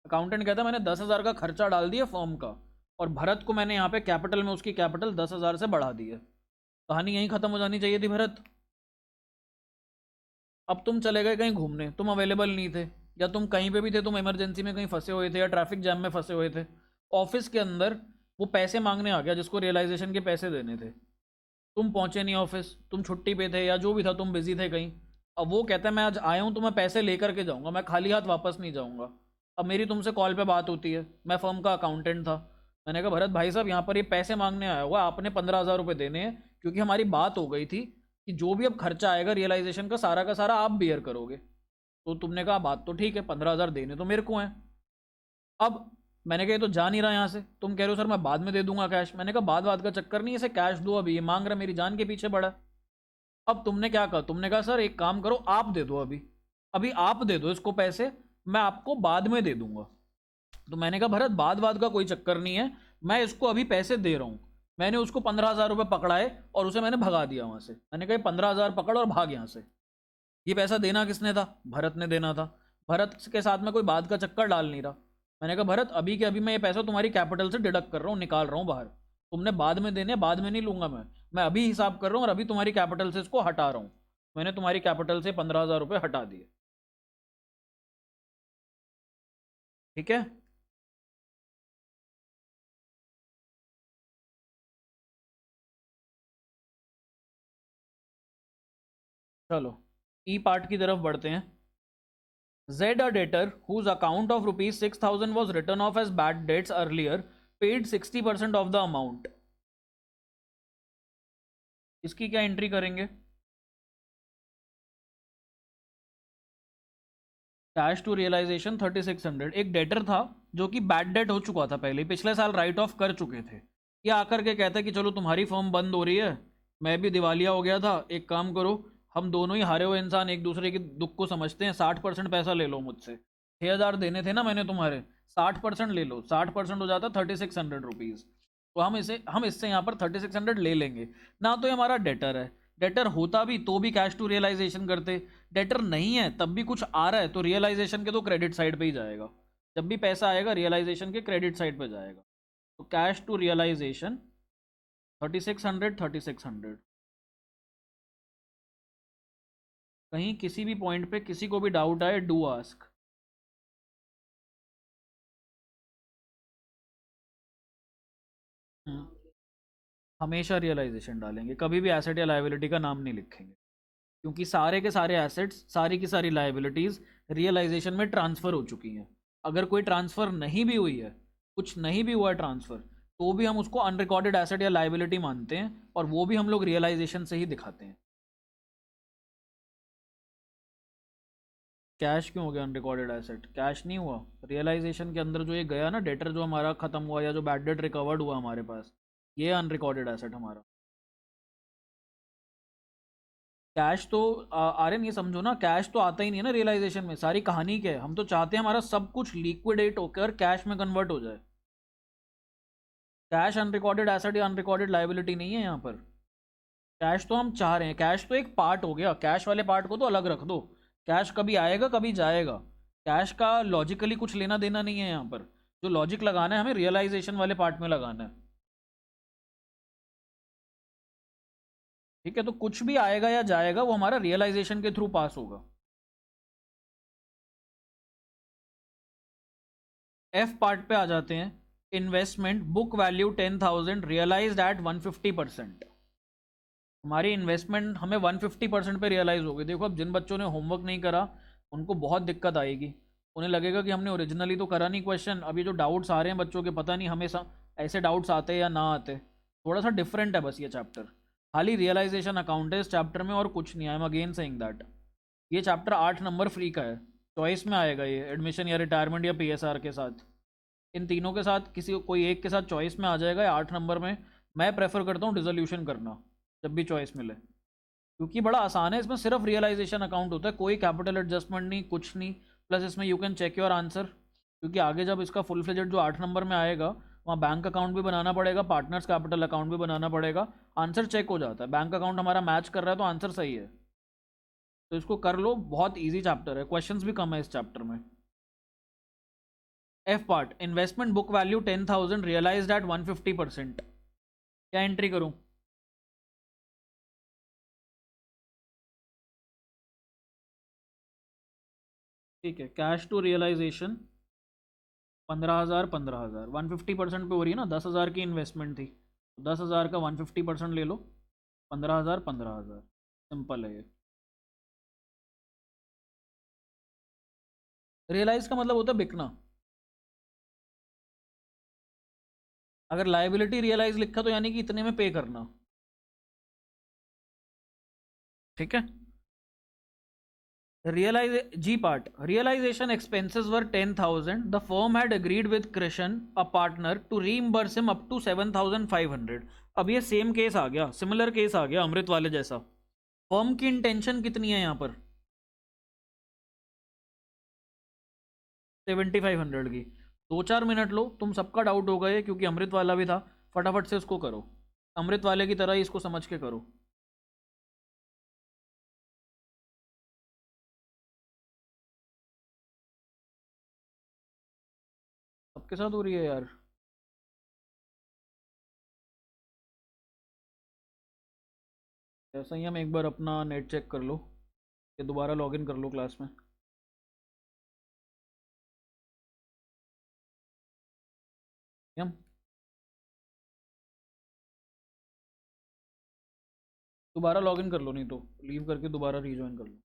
अकाउंटेंट कहता है मैंने 10,000 का खर्चा डाल दिया फॉर्म का, और भरत को मैंने यहाँ पे कैपिटल में उसकी कैपिटल 10,000 से बढ़ा दी है। कहानी यहीं खत्म हो जानी चाहिए थी भरत। अब तुम चले गए कहीं घूमने, तुम अवेलेबल नहीं थे, या तुम कहीं पे भी थे, तुम इमरजेंसी में कहीं फंसे हुए थे या ट्रैफिक जैम में फंसे हुए थे। ऑफिस के अंदर वो पैसे मांगने आ गया जिसको रियलाइजेशन के पैसे देने थे। तुम पहुंचे नहीं ऑफिस, तुम छुट्टी पे थे या जो भी था, तुम बिजी थे कहीं। अब वो कहता है मैं आज आया हूँ तो मैं पैसे लेकर के जाऊँगा, मैं खाली हाथ वापस नहीं जाऊँगा। अब मेरी तुमसे कॉल पे बात होती है, मैं फर्म का अकाउंटेंट था। मैंने कहा भरत भाई साहब यहाँ पर ये पैसे मांगने आया हुआ, आपने 15,000 रुपये देने हैं, क्योंकि हमारी बात हो गई थी कि जो भी अब खर्चा आएगा रियलाइजेशन का सारा आप बियर करोगे। तो तुमने कहा बात तो ठीक है, 15,000 देने तो मेरे को हैं। अब मैंने कहा ये तो जा नहीं रहा यहाँ से, तुम कह रहे हो सर मैं बाद में दे दूंगा कैश। मैंने कहा बाद का चक्कर नहीं, इसे कैश दो, अभी ये मांग रहा मेरी जान के पीछे पड़ा है। अब तुमने क्या कहा, तुमने कहा सर एक काम करो आप दे दो, अभी अभी आप दे दो इसको पैसे, मैं आपको बाद में दे दूंगा। तो मैंने कहा भरत बाद का कोई चक्कर नहीं है, मैं इसको अभी पैसे दे रहा हूँ। मैंने उसको 15,000 रुपये पकड़ाए और उसे मैंने भगा दिया वहां से। मैंने कहा 15,000 पकड़ और भाग यहाँ से। ये पैसा देना किसने था? भरत ने देना था। भरत के साथ में कोई बात का चक्कर डाल नहीं रहा। मैंने कहा भरत अभी के अभी मैं ये पैसा तुम्हारी कैपिटल से डिडक्ट कर रहा हूँ, निकाल रहा हूँ बाहर। तुमने बाद में देने, बाद में नहीं लूंगा मैं अभी हिसाब कर रहा हूँ और अभी तुम्हारी कैपिटल से इसको हटा रहा हूँ। मैंने तुम्हारी कैपिटल से 15,000 रुपये हटा दिए। ठीक है। चलो ई पार्ट की तरफ बढ़ते हैं। Z, a debtor whose account of rupees 6,000 was written off as bad debts earlier, paid 60% of the amount. इसकी क्या एंट्री करेंगे? Cash to realisation 3600। एक डेटर था जो कि बैड डेट हो चुका था, पहले पिछले साल राइट ऑफ कर चुके थे। ये आकर के कहता है कि चलो तुम्हारी फर्म बंद हो रही है, मैं भी दिवालिया हो गया था, एक काम करो, हम दोनों ही हारे हुए इंसान एक दूसरे के दुख को समझते हैं, 60% पैसा ले लो मुझसे, 6,000 देने थे ना मैंने तुम्हारे, 60% ले लो, 60% हो जाता 3600 रुपीज़। तो हम इससे यहाँ पर 3600 ले लेंगे ना। तो ये हमारा डेटर है, डेटर होता भी तो भी कैश टू रियलाइजेशन करते, डेटर नहीं है तब भी कुछ आ रहा है तो रियलाइजेशन के तो क्रेडिट साइड पे ही जाएगा। जब भी पैसा आएगा रियलाइजेशन के क्रेडिट साइड पे जाएगा। तो कैश टू रियलाइजेशन 3600। कहीं किसी भी पॉइंट पे किसी को भी डाउट आए, डू आस्क। हमेशा रियलाइजेशन डालेंगे, कभी भी एसेट या लाइबिलिटी का नाम नहीं लिखेंगे, क्योंकि सारे के सारे एसेट्स, सारी की सारी लाइबिलिटीज़ रियलाइजेशन में ट्रांसफ़र हो चुकी हैं। अगर कोई ट्रांसफ़र नहीं भी हुई है, कुछ नहीं भी हुआ है ट्रांसफ़र, तो भी हम उसको अनरिकॉर्डेड एसेट या लाइबिलिटी मानते हैं, और वो भी हम लोग रियलाइजेशन से ही दिखाते हैं। कैश क्यों हो गया अनरिकॉर्डेड एसेट? कैश नहीं हुआ, रियलाइजेशन के अंदर जो ये गया ना, डेटर जो हमारा ख़त्म हुआ या जो बैड डेट रिकवर्ड हुआ हमारे पास, ये अनरिकॉर्डेड एसेट हमारा। कैश तो आर्यन ये समझो ना, कैश तो आता ही नहीं है ना रियलाइजेशन में, सारी कहानी क्या है, हम तो चाहते हैं हमारा सब कुछ लिक्विडेट होकर कैश में कन्वर्ट हो जाए। कैश अनरिकॉर्डेड एसेट या अनरिकॉर्डेड लाइबिलिटी नहीं है यहाँ पर। कैश तो हम चाह रहे हैं, कैश तो एक पार्ट हो गया, कैश वाले पार्ट को तो अलग रख दो। कैश कभी आएगा कभी जाएगा, कैश का लॉजिकली कुछ लेना देना नहीं है यहाँ पर। जो लॉजिक लगाना है हमें रियलाइजेशन वाले पार्ट में लगाना है। ठीक है, तो कुछ भी आएगा या जाएगा वो हमारा रियलाइजेशन के थ्रू पास होगा। एफ पार्ट पे आ जाते हैं। Investment book value 10,000 realised at 150%। हमारी इन्वेस्टमेंट हमें 150% पे रियलाइज हो गई। देखो अब जिन बच्चों ने होमवर्क नहीं करा उनको बहुत दिक्कत आएगी, उन्हें लगेगा कि हमने ओरिजिनली तो करा नहीं क्वेश्चन, अभी जो डाउट्स आ रहे हैं बच्चों के पता नहीं हमेशा ऐसे डाउट्स आते या ना आते। थोड़ा सा डिफरेंट है बस ये चैप्टर, खाली रियलाइजेशन अकाउंट है इस चैप्टर में और कुछ नहीं। I am again saying that ये चैप्टर 8 नंबर फ्री का है, चॉइस में आएगा ये, एडमिशन या रिटायरमेंट या पीएसआर के साथ, इन तीनों के साथ किसी को कोई एक के साथ चॉइस में आ जाएगा या 8 नंबर में। मैं प्रेफर करता हूँ डिसोल्यूशन करना जब भी चॉइस मिले, क्योंकि बड़ा आसान है, इसमें सिर्फ रियलाइजेशन अकाउंट होता है, कोई कैपिटल एडजस्टमेंट नहीं, कुछ नहीं। प्लस इसमें you can check your answer, क्योंकि आगे जब इसका फुल फ्लेजेड जो 8 नंबर में आएगा वहाँ बैंक अकाउंट भी बनाना पड़ेगा, पार्टनर्स कैपिटल अकाउंट भी बनाना पड़ेगा, आंसर चेक हो जाता है, बैंक अकाउंट हमारा मैच कर रहा है तो आंसर सही है। तो इसको कर लो, बहुत ईजी चैप्टर है, क्वेश्चंस भी कम है इस चैप्टर में। F part investment book value 10,000 realised at 150%। क्या एंट्री करूं? ठीक है, कैश टू रियलाइजेशन 15,000 15,000, 150% पे हो रही है ना, 10,000 की इन्वेस्टमेंट थी, तो 10,000 का 150% ले लो, 15,000 15,000, सिंपल है ये। रियलाइज का मतलब होता है बिकना। अगर लाइबिलिटी रियलाइज लिखा तो यानी कि इतने में पे करना। ठीक है, realise G part realisation expenses were 10,000, the firm had agreed with Krishna a partner to reimburse him up to 7,500। अब ये सेम केस आ गया, सिमिलर केस आ गया अमृत वाले जैसा। फर्म की इंटेंशन कितनी है यहाँ पर? 7,500 की। 2-4 मिनट लो, तुम सबका डाउट होगा ये, क्योंकि अमृत वाला भी था, फटाफट से उसको करो, अमृत वाले की तरह ही इसको समझ के करो। सबके साथ हो रही है यार। ऐसा ही हम एक बार अपना नेट चेक कर लो, या दोबारा लॉगिन कर लो क्लास में। हम दोबारा लॉगिन कर लो, नहीं तो लीव करके दोबारा रीजॉइन कर लो।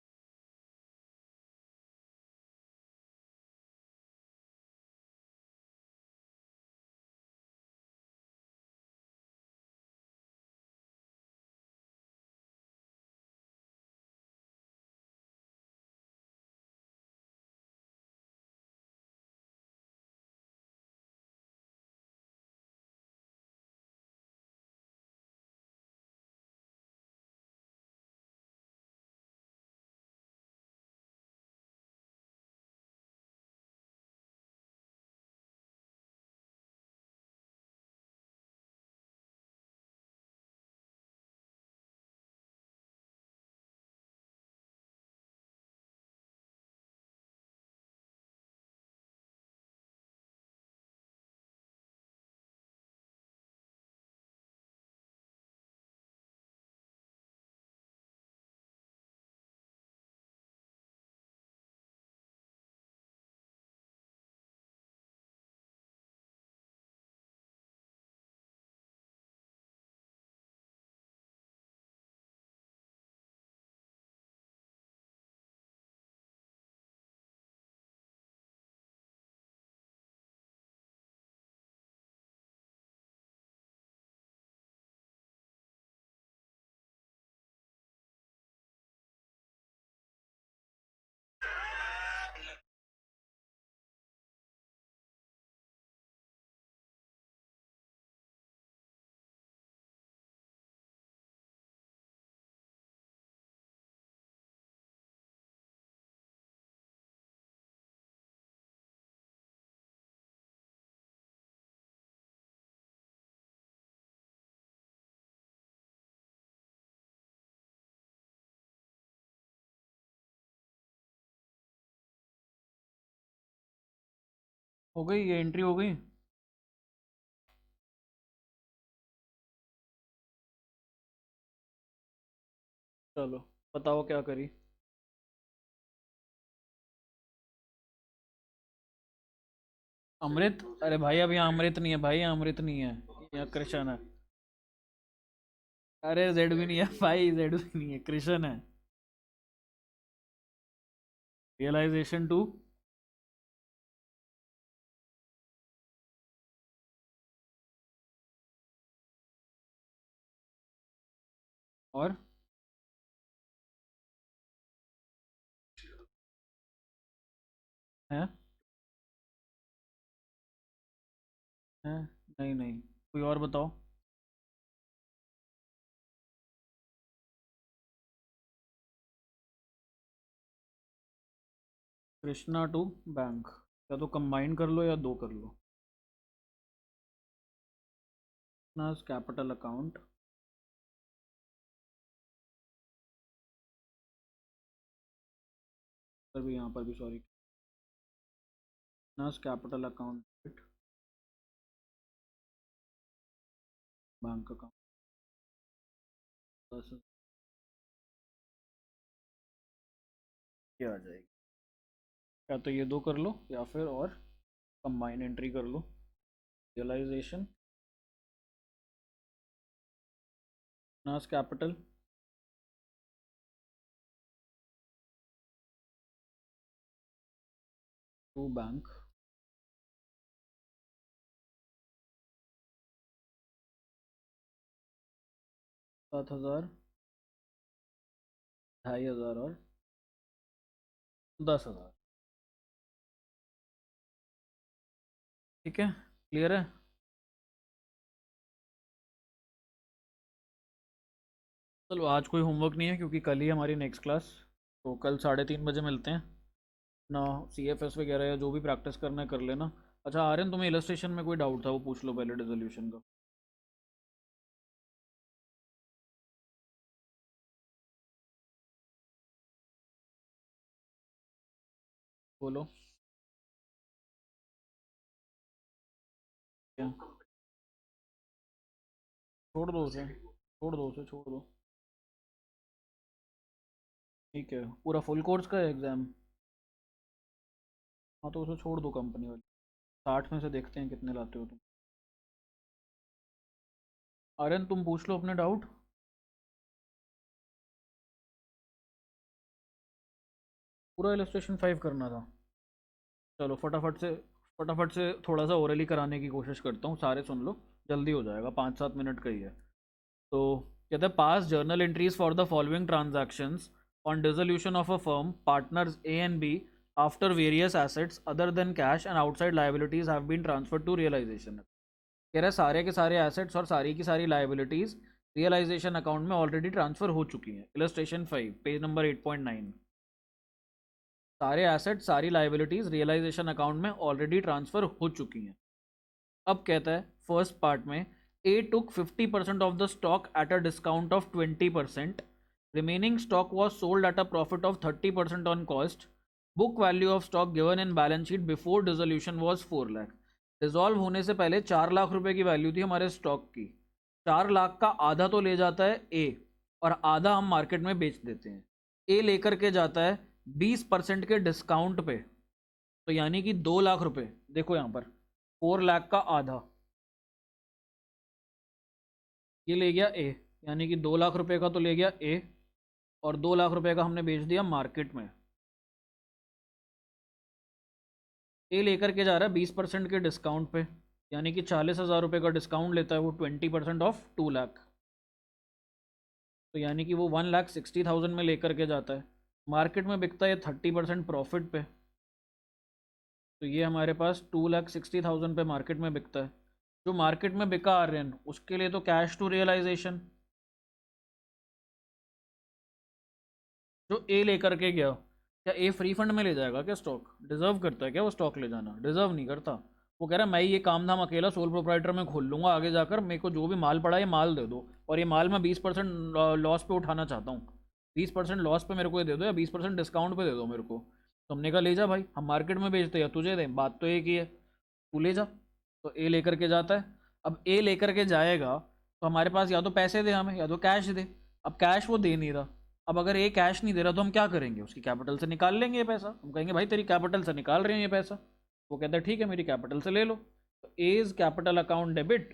हो गई ये एंट्री, हो गई। चलो बताओ क्या करी। अमृत, अरे भाई अब यहाँ अमृत नहीं है भाई, यहाँ अमृत नहीं है, यहाँ कृष्ण है। अरे जेड भी नहीं है भाई, जेड भी नहीं है, कृष्ण है। Realisation to. और है, है, नहीं नहीं, कोई और बताओ। कृष्णा टू बैंक, या तो कंबाइन कर लो या दो कर लो। कैपिटल अकाउंट, पर भी यहाँ पर भी sorry, capital account, bank account 10, ये आ जाएगी। या तो ये दो कर लो या फिर और कंबाइन एंट्री कर लो। रियलाइजेशन, नास कैपिटल टू बैंक, 7,000, 2,500 और 10,000। ठीक है, क्लियर है। चलो आज कोई होमवर्क नहीं है क्योंकि कल ही हमारी नेक्स्ट क्लास, तो कल 3:30 बजे मिलते हैं ना। CFS वगैरह या जो भी प्रैक्टिस करना है कर लेना। अच्छा आर्यन, तुम्हें इलस्ट्रेशन में कोई डाउट था वो पूछ लो पहले, डिसोल्यूशन का। बोलो। क्या, छोड़ दो उसे, छोड़ दो उसे, छोड़ दो। ठीक है, पूरा फुल कोर्स का है एग्ज़ाम। हाँ तो उसे छोड़ दो, कंपनी वाले 60 में से देखते हैं कितने लाते हो तुम। आर्यन तुम पूछ लो अपने डाउट। पूरा इलस्ट्रेशन 5 करना था। चलो फटाफट से थोड़ा सा ओरली कराने की कोशिश करता हूँ, सारे सुन लो, जल्दी हो जाएगा, 5-7 मिनट का ही है। तो कहते हैं pass journal entries for the following transactions on dissolution of a firm partners A and B after various assets other than cash and outside liabilities have been transferred to realisation. कह रहा है सारे के सारे एसेट्स और सारी की सारी लाइबिलिटीज रियलाइजेशन अकाउंट में ऑलरेडी ट्रांसफर हो चुकी हैं। Illustration 5 page number 8.9। सारे एसेट सारी लाइबिलिटीज रियलाइजेशन अकाउंट में ऑलरेडी ट्रांसफर हो चुकी हैं। अब कहता है फर्स्ट पार्ट में ए टुक 50% of the stock at a discount of 20%, remaining stock was sold at a profit of 30% on cost, book value of stock given in balance sheet before dissolution was 4 lakh. Dissolve होने से पहले 4 लाख रुपए की value थी हमारे stock की। 4 लाख का आधा तो ले जाता है ए और आधा हम मार्केट में बेच देते हैं। ए लेकर के जाता है 20% के डिस्काउंट पे, तो यानी कि 2 लाख रुपए। देखो यहाँ पर 4 लाख का आधा ये ले गया ए, यानी कि 2 लाख रुपए का तो ले गया ए और 2 लाख रुपए का हमने बेच दिया मार्केट में। ए लेकर के जा रहा है 20% के डिस्काउंट पे, यानी कि 40,000 रुपये का डिस्काउंट लेता है वो 20% ऑफ 2 लाख, तो यानी कि वो 1,60,000 में लेकर के जाता है। मार्केट में बिकता है 30% प्रॉफिट पे, तो ये हमारे पास 2,60,000 पे मार्केट में बिकता है। जो मार्केट में बिका आर्यन उसके लिए तो कैश टू रियलाइजेशन। जो ए लेकर के गया, क्या ए फ्री फंड में ले जाएगा क्या स्टॉक? डिजर्व करता है क्या वो स्टॉक ले जाना? डिजर्व नहीं करता। वो कह रहा है मैं ये काम धाम अकेला सोल प्रोप्राइटर में खोल लूँगा, आगे जाकर मेरे को जो भी माल पड़ा है ये माल दे दो, और ये माल मैं 20% लॉस पे उठाना चाहता हूँ। 20% लॉस पे मेरे को ये दे दो या 20% डिस्काउंट पे दे दो मेरे को। तो हमने कहा ले जा भाई, हम मार्केट में बेचते या तुझे दें, बात तो एक ही है, तू ले जा। तो ए लेकर के जाता है। अब ए लेकर के जाएगा तो हमारे पास या तो पैसे दे हमें या तो कैश दे। अब कैश वो दे नहीं रहा। अब अगर ए कैश नहीं दे रहा तो हम क्या करेंगे? उसकी कैपिटल से निकाल लेंगे ये पैसा। हम कहेंगे भाई तेरी कैपिटल से निकाल रहे हैं ये पैसा। वो कहता है ठीक है मेरी कैपिटल से ले लो। तो as capital account debit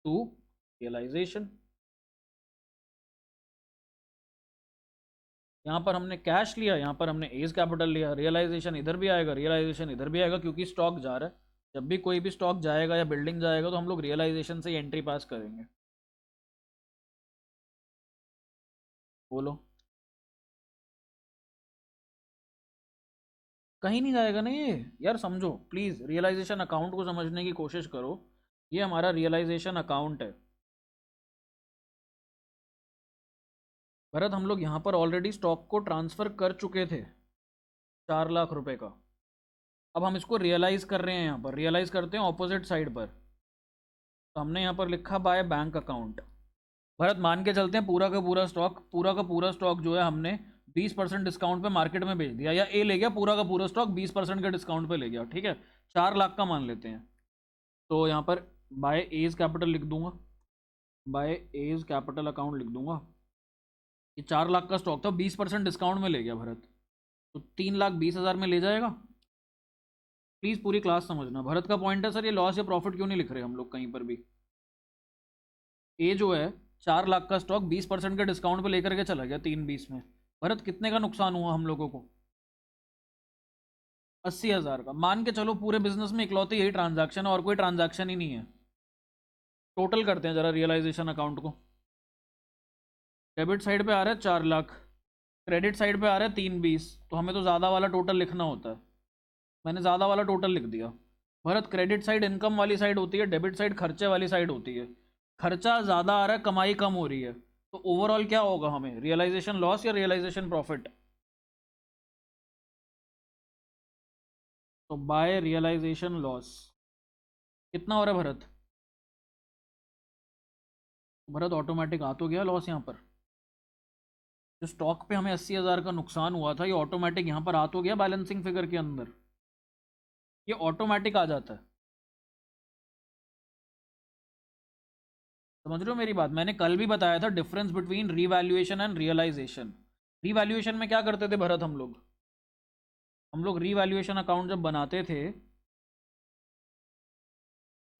to realisation. यहाँ पर हमने कैश लिया, यहाँ पर हमने एज कैपिटल लिया। रियलाइजेशन इधर भी आएगा, रियलाइजेशन इधर भी आएगा, क्योंकि स्टॉक जा रहा है। जब भी कोई भी स्टॉक जाएगा या बिल्डिंग जाएगा तो हम लोग रियलाइजेशन से एंट्री पास करेंगे। बोलो। कहीं नहीं जाएगा ना ये यार, समझो प्लीज़, रियलाइजेशन अकाउंट को समझने की कोशिश करो। ये हमारा रियलाइजेशन अकाउंट है भरत। हम लोग यहाँ पर ऑलरेडी स्टॉक को ट्रांसफ़र कर चुके थे 4 लाख रुपए का। अब हम इसको रियलाइज़ कर रहे हैं, यहाँ पर रियलाइज़ करते हैं ऑपोजिट साइड पर। तो हमने यहाँ पर लिखा बाय बैंक अकाउंट। भरत मान के चलते हैं पूरा का पूरा स्टॉक जो है हमने 20% डिस्काउंट पे मार्केट में बेच दिया, या ए ले गया पूरा का पूरा स्टॉक 20% के डिस्काउंट पे ले गया, ठीक है, 4 लाख का मान लेते हैं। तो यहाँ पर बाय एज कैपिटल लिख दूंगा, बाय एज कैपिटल अकाउंट लिख दूंगा। ये 4 लाख का स्टॉक था, 20% डिस्काउंट में ले गया भरत, तो 3,20,000 में ले जाएगा। प्लीज़ पूरी क्लास समझना। भरत का पॉइंट है सर ये लॉस या प्रॉफिट क्यों नहीं लिख रहे हम लोग कहीं पर भी। ए जो है 4 लाख का स्टॉक 20% के डिस्काउंट पे लेकर के चला गया 3,20 में। भरत कितने का नुकसान हुआ हम लोगों को? 80,000 का। मान के चलो पूरे बिजनेस में इकलौती यही ट्रांजैक्शन है और कोई ट्रांजैक्शन ही नहीं है। टोटल करते हैं जरा रियलाइजेशन अकाउंट को। डेबिट साइड पे आ रहा है 4 लाख, क्रेडिट साइड पे आ रहा है 3,20, तो हमें तो ज़्यादा वाला टोटल लिखना होता है। मैंने ज़्यादा वाला टोटल लिख दिया। भरत क्रेडिट साइड इनकम वाली साइड होती है, डेबिट साइड खर्चे वाली साइड होती है। खर्चा ज़्यादा आ रहा है, कमाई कम हो रही है, तो ओवरऑल क्या होगा हमें? रियलाइजेशन लॉस या रियलाइजेशन प्रॉफिट? तो बाय रियलाइजेशन लॉस कितना हो रहा है भरत? भरत ऑटोमेटिक आ तो गया लॉस यहाँ पर। जो स्टॉक पे हमें 80,000 का नुकसान हुआ था ये ऑटोमेटिक यहाँ पर आ तो गया बैलेंसिंग फिगर के अंदर, ये ऑटोमेटिक आ जाता है। समझ रहे हो मेरी बात? मैंने कल भी बताया था difference between revaluation and realisation. Revaluation में क्या करते थे भरत हम लोग रीवैल्यूएशन अकाउंट जब बनाते थे,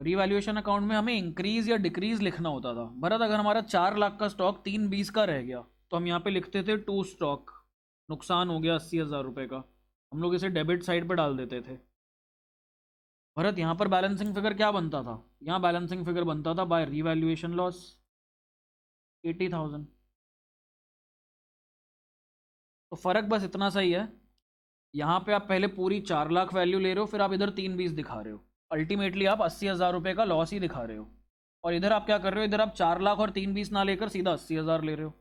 रीवैल्यूएशन अकाउंट में हमें इंक्रीज या डिक्रीज लिखना होता था। भरत अगर हमारा 4 लाख का स्टॉक 3,20 का रह गया तो हम यहाँ पे लिखते थे टू स्टॉक, नुकसान हो गया 80,000 रुपये का, हम लोग इसे डेबिट साइड पे डाल देते थे। भरत यहाँ पर बैलेंसिंग फिगर क्या बनता था? यहाँ बैलेंसिंग फिगर बनता था बाय रीवैल्यूएशन लॉस 80,000। तो फ़र्क बस इतना सही है, यहाँ पे आप पहले पूरी 4 लाख वैल्यू ले रहे हो, फिर आप इधर 320 दिखा रहे हो, अल्टीमेटली आप 80,000 रुपये का लॉस ही दिखा रहे हो। और इधर आप क्या कर रहे हो, इधर आप 4 लाख और 320 ना लेकर सीधा 80,000 ले रहे हो,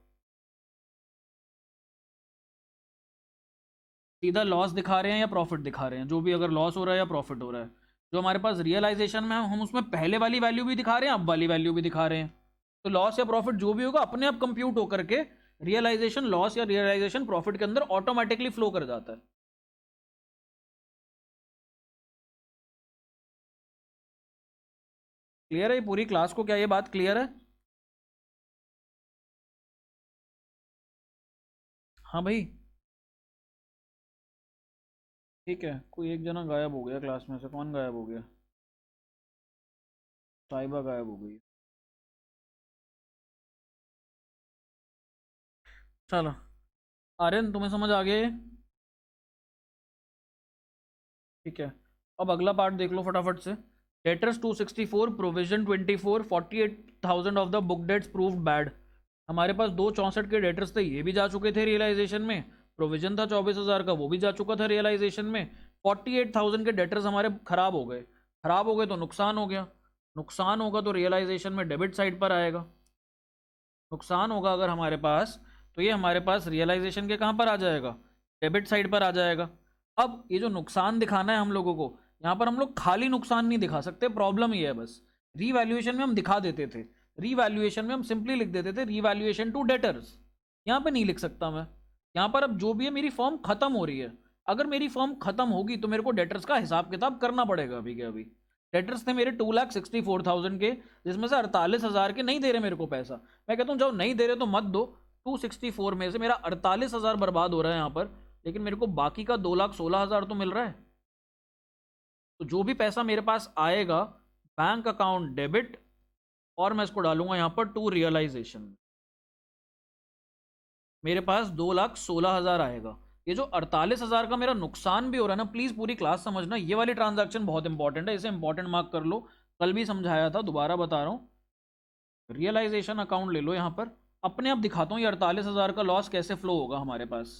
सीधा लॉस दिखा रहे हैं या प्रॉफिट दिखा रहे हैं, जो भी, अगर लॉस हो रहा है या प्रॉफिट हो रहा है। जो हमारे पास रियलाइजेशन में है, हम उसमें पहले वाली वैल्यू भी दिखा रहे हैं, अब वाली वैल्यू भी दिखा रहे हैं। तो लॉस या प्रॉफिट जो भी होगा अपने आप कंप्यूट होकर के रियलाइजेशन लॉस या रियलाइजेशन प्रॉफिट के अंदर ऑटोमेटिकली फ्लो कर जाता है। क्लियर है पूरी क्लास को? क्या ये बात क्लियर है? हाँ भाई, ठीक है। कोई एक जना गायब हो गया क्लास में से, कौन गायब हो गया? साहिबा गायब हो गई। चलो, आर्यन तुम्हें समझ आ गया ये? ठीक है, अब अगला पार्ट देख लो फटाफट से। Debtors 264, provision 24, 48,000 of the book debts proved bad. हमारे पास 264 के डेटर्स थे, ये भी जा चुके थे रियलाइजेशन में। प्रोविजन था 24,000 का, वो भी जा चुका था रियलाइजेशन में। 48,000 के डेटर्स हमारे खराब हो गए। खराब हो गए तो नुकसान हो गया। नुकसान होगा तो रियलाइजेशन में डेबिट साइड पर आएगा। नुकसान होगा अगर हमारे पास, तो ये हमारे पास रियलाइजेशन के कहाँ पर आ जाएगा? डेबिट साइड पर आ जाएगा। अब ये जो नुकसान दिखाना है हम लोगों को, यहाँ पर हम लोग खाली नुकसान नहीं दिखा सकते, प्रॉब्लम ये है बस। रीवैल्यूएशन में हम दिखा देते थे, रीवैल्यूएशन में हम सिंपली लिख देते थे रीवैल्यूएशन टू डेटर्स। यहाँ पे नहीं लिख सकता मैं। यहाँ पर अब जो भी है, मेरी फॉर्म खत्म हो रही है। अगर मेरी फॉर्म खत्म होगी तो मेरे को डेटर्स का हिसाब किताब करना पड़ेगा अभी के अभी। डेटर्स थे मेरे 2,64,000 के, जिसमें से 48,000 के नहीं दे रहे मेरे को पैसा। मैं कहता हूँ जब नहीं दे रहे तो मत दो। 264 में से मेरा 48,000 बर्बाद हो रहा है यहाँ पर, लेकिन मेरे को बाकी का 2,16,000 तो मिल रहा है। तो जो भी पैसा मेरे पास आएगा बैंक अकाउंट डेबिट, और मैं इसको डालूंगा यहाँ पर टू रियलाइजेशन, मेरे पास 2,16,000 आएगा। ये जो 48,000 का मेरा नुकसान भी हो रहा है ना, प्लीज पूरी क्लास समझना, ये वाली ट्रांजैक्शन बहुत इंपॉर्टेंट है, इसे इंपॉर्टेंट मार्क कर लो। कल भी समझाया था, दोबारा बता रहा हूँ। रियलाइजेशन अकाउंट ले लो यहाँ पर, अपने आप दिखाता हूँ ये 48,000 का लॉस कैसे फ्लो होगा हमारे पास।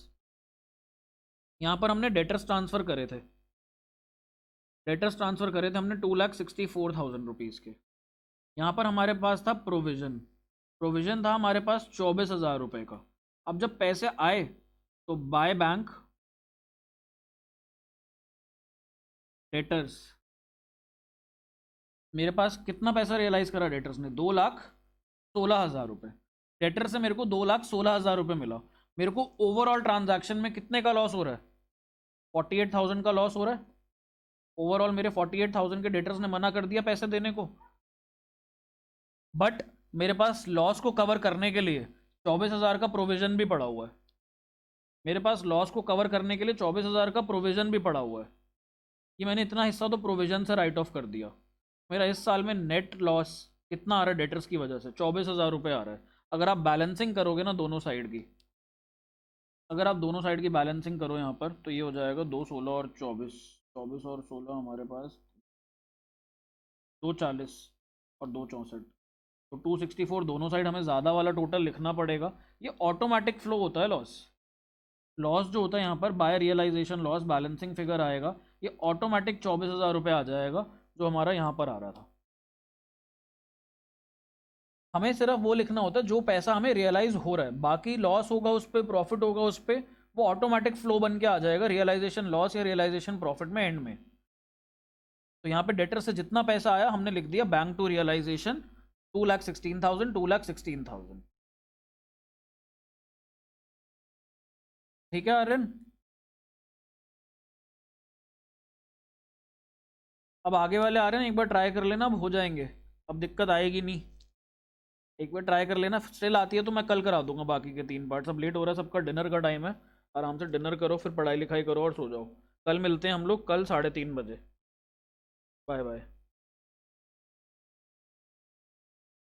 यहाँ पर हमने डेटर्स ट्रांसफर करे थे, डेटर्स ट्रांसफर करे थे हमने 2,64,000 रुपीज़ के। यहाँ पर हमारे पास था प्रोविजन, प्रोविजन था हमारे पास 24,000 रुपये का। अब जब पैसे आए तो बाय बैंक डेटर्स, मेरे पास कितना पैसा रियलाइज करा डेटर्स ने? 2,16,000 रुपये। डेटर से मेरे को 2,16,000 रुपये मिला। मेरे को ओवरऑल ट्रांजैक्शन में कितने का लॉस हो रहा है? 48,000 का लॉस हो रहा है। ओवरऑल मेरे 48,000 के डेटर्स ने मना कर दिया पैसे देने को, बट मेरे पास लॉस को कवर करने के लिए 24,000 का प्रोविजन भी पड़ा हुआ है। मेरे पास लॉस को कवर करने के लिए 24,000 का प्रोविजन भी पड़ा हुआ है। ये मैंने इतना हिस्सा तो प्रोविजन से राइट ऑफ कर दिया। मेरा इस साल में नेट लॉस कितना आ रहा है डेटर्स की वजह से? 24,000 रुपये आ रहा है। अगर आप बैलेंसिंग करोगे ना दोनों साइड की, अगर आप दोनों साइड की बैलेंसिंग करो यहाँ पर, तो ये हो जाएगा 2,16 और 24, 24 और 16 हमारे पास 2,40 और 2,64, तो 264 दोनों साइड हमें ज़्यादा वाला टोटल लिखना पड़ेगा। ये ऑटोमेटिक फ्लो होता है लॉस। लॉस जो होता है यहाँ पर by realisation loss balancing figure आएगा, ये ऑटोमेटिक 24,000 रुपये आ जाएगा जो हमारा यहाँ पर आ रहा था। हमें सिर्फ वो लिखना होता है जो पैसा हमें रियलाइज हो रहा है, बाकी लॉस होगा उस पर, प्रॉफिट होगा उस पर, वो ऑटोमेटिक फ्लो बन के आ जाएगा रियलाइजेशन लॉस या रियलाइजेशन प्रॉफिट में एंड में। तो यहाँ पे डेटर से जितना पैसा आया हमने लिख दिया बैंक टू रियलाइजेशन 2,16,000, 2,16,000। ठीक है आर्यन? अब आगे वाले आ रहे हैं, एक बार ट्राई कर लेना, अब हो जाएंगे, अब दिक्कत आएगी नहीं। एक बार ट्राई कर लेना, स्टिल आती है तो मैं कल करा दूंगा बाकी के 3 पार्ट्स। अब लेट हो रहा है, सबका डिनर का टाइम है, आराम से डिनर करो, फिर पढ़ाई लिखाई करो और सो जाओ। कल मिलते हैं हम लोग, कल 3:30 बजे। Bye bye.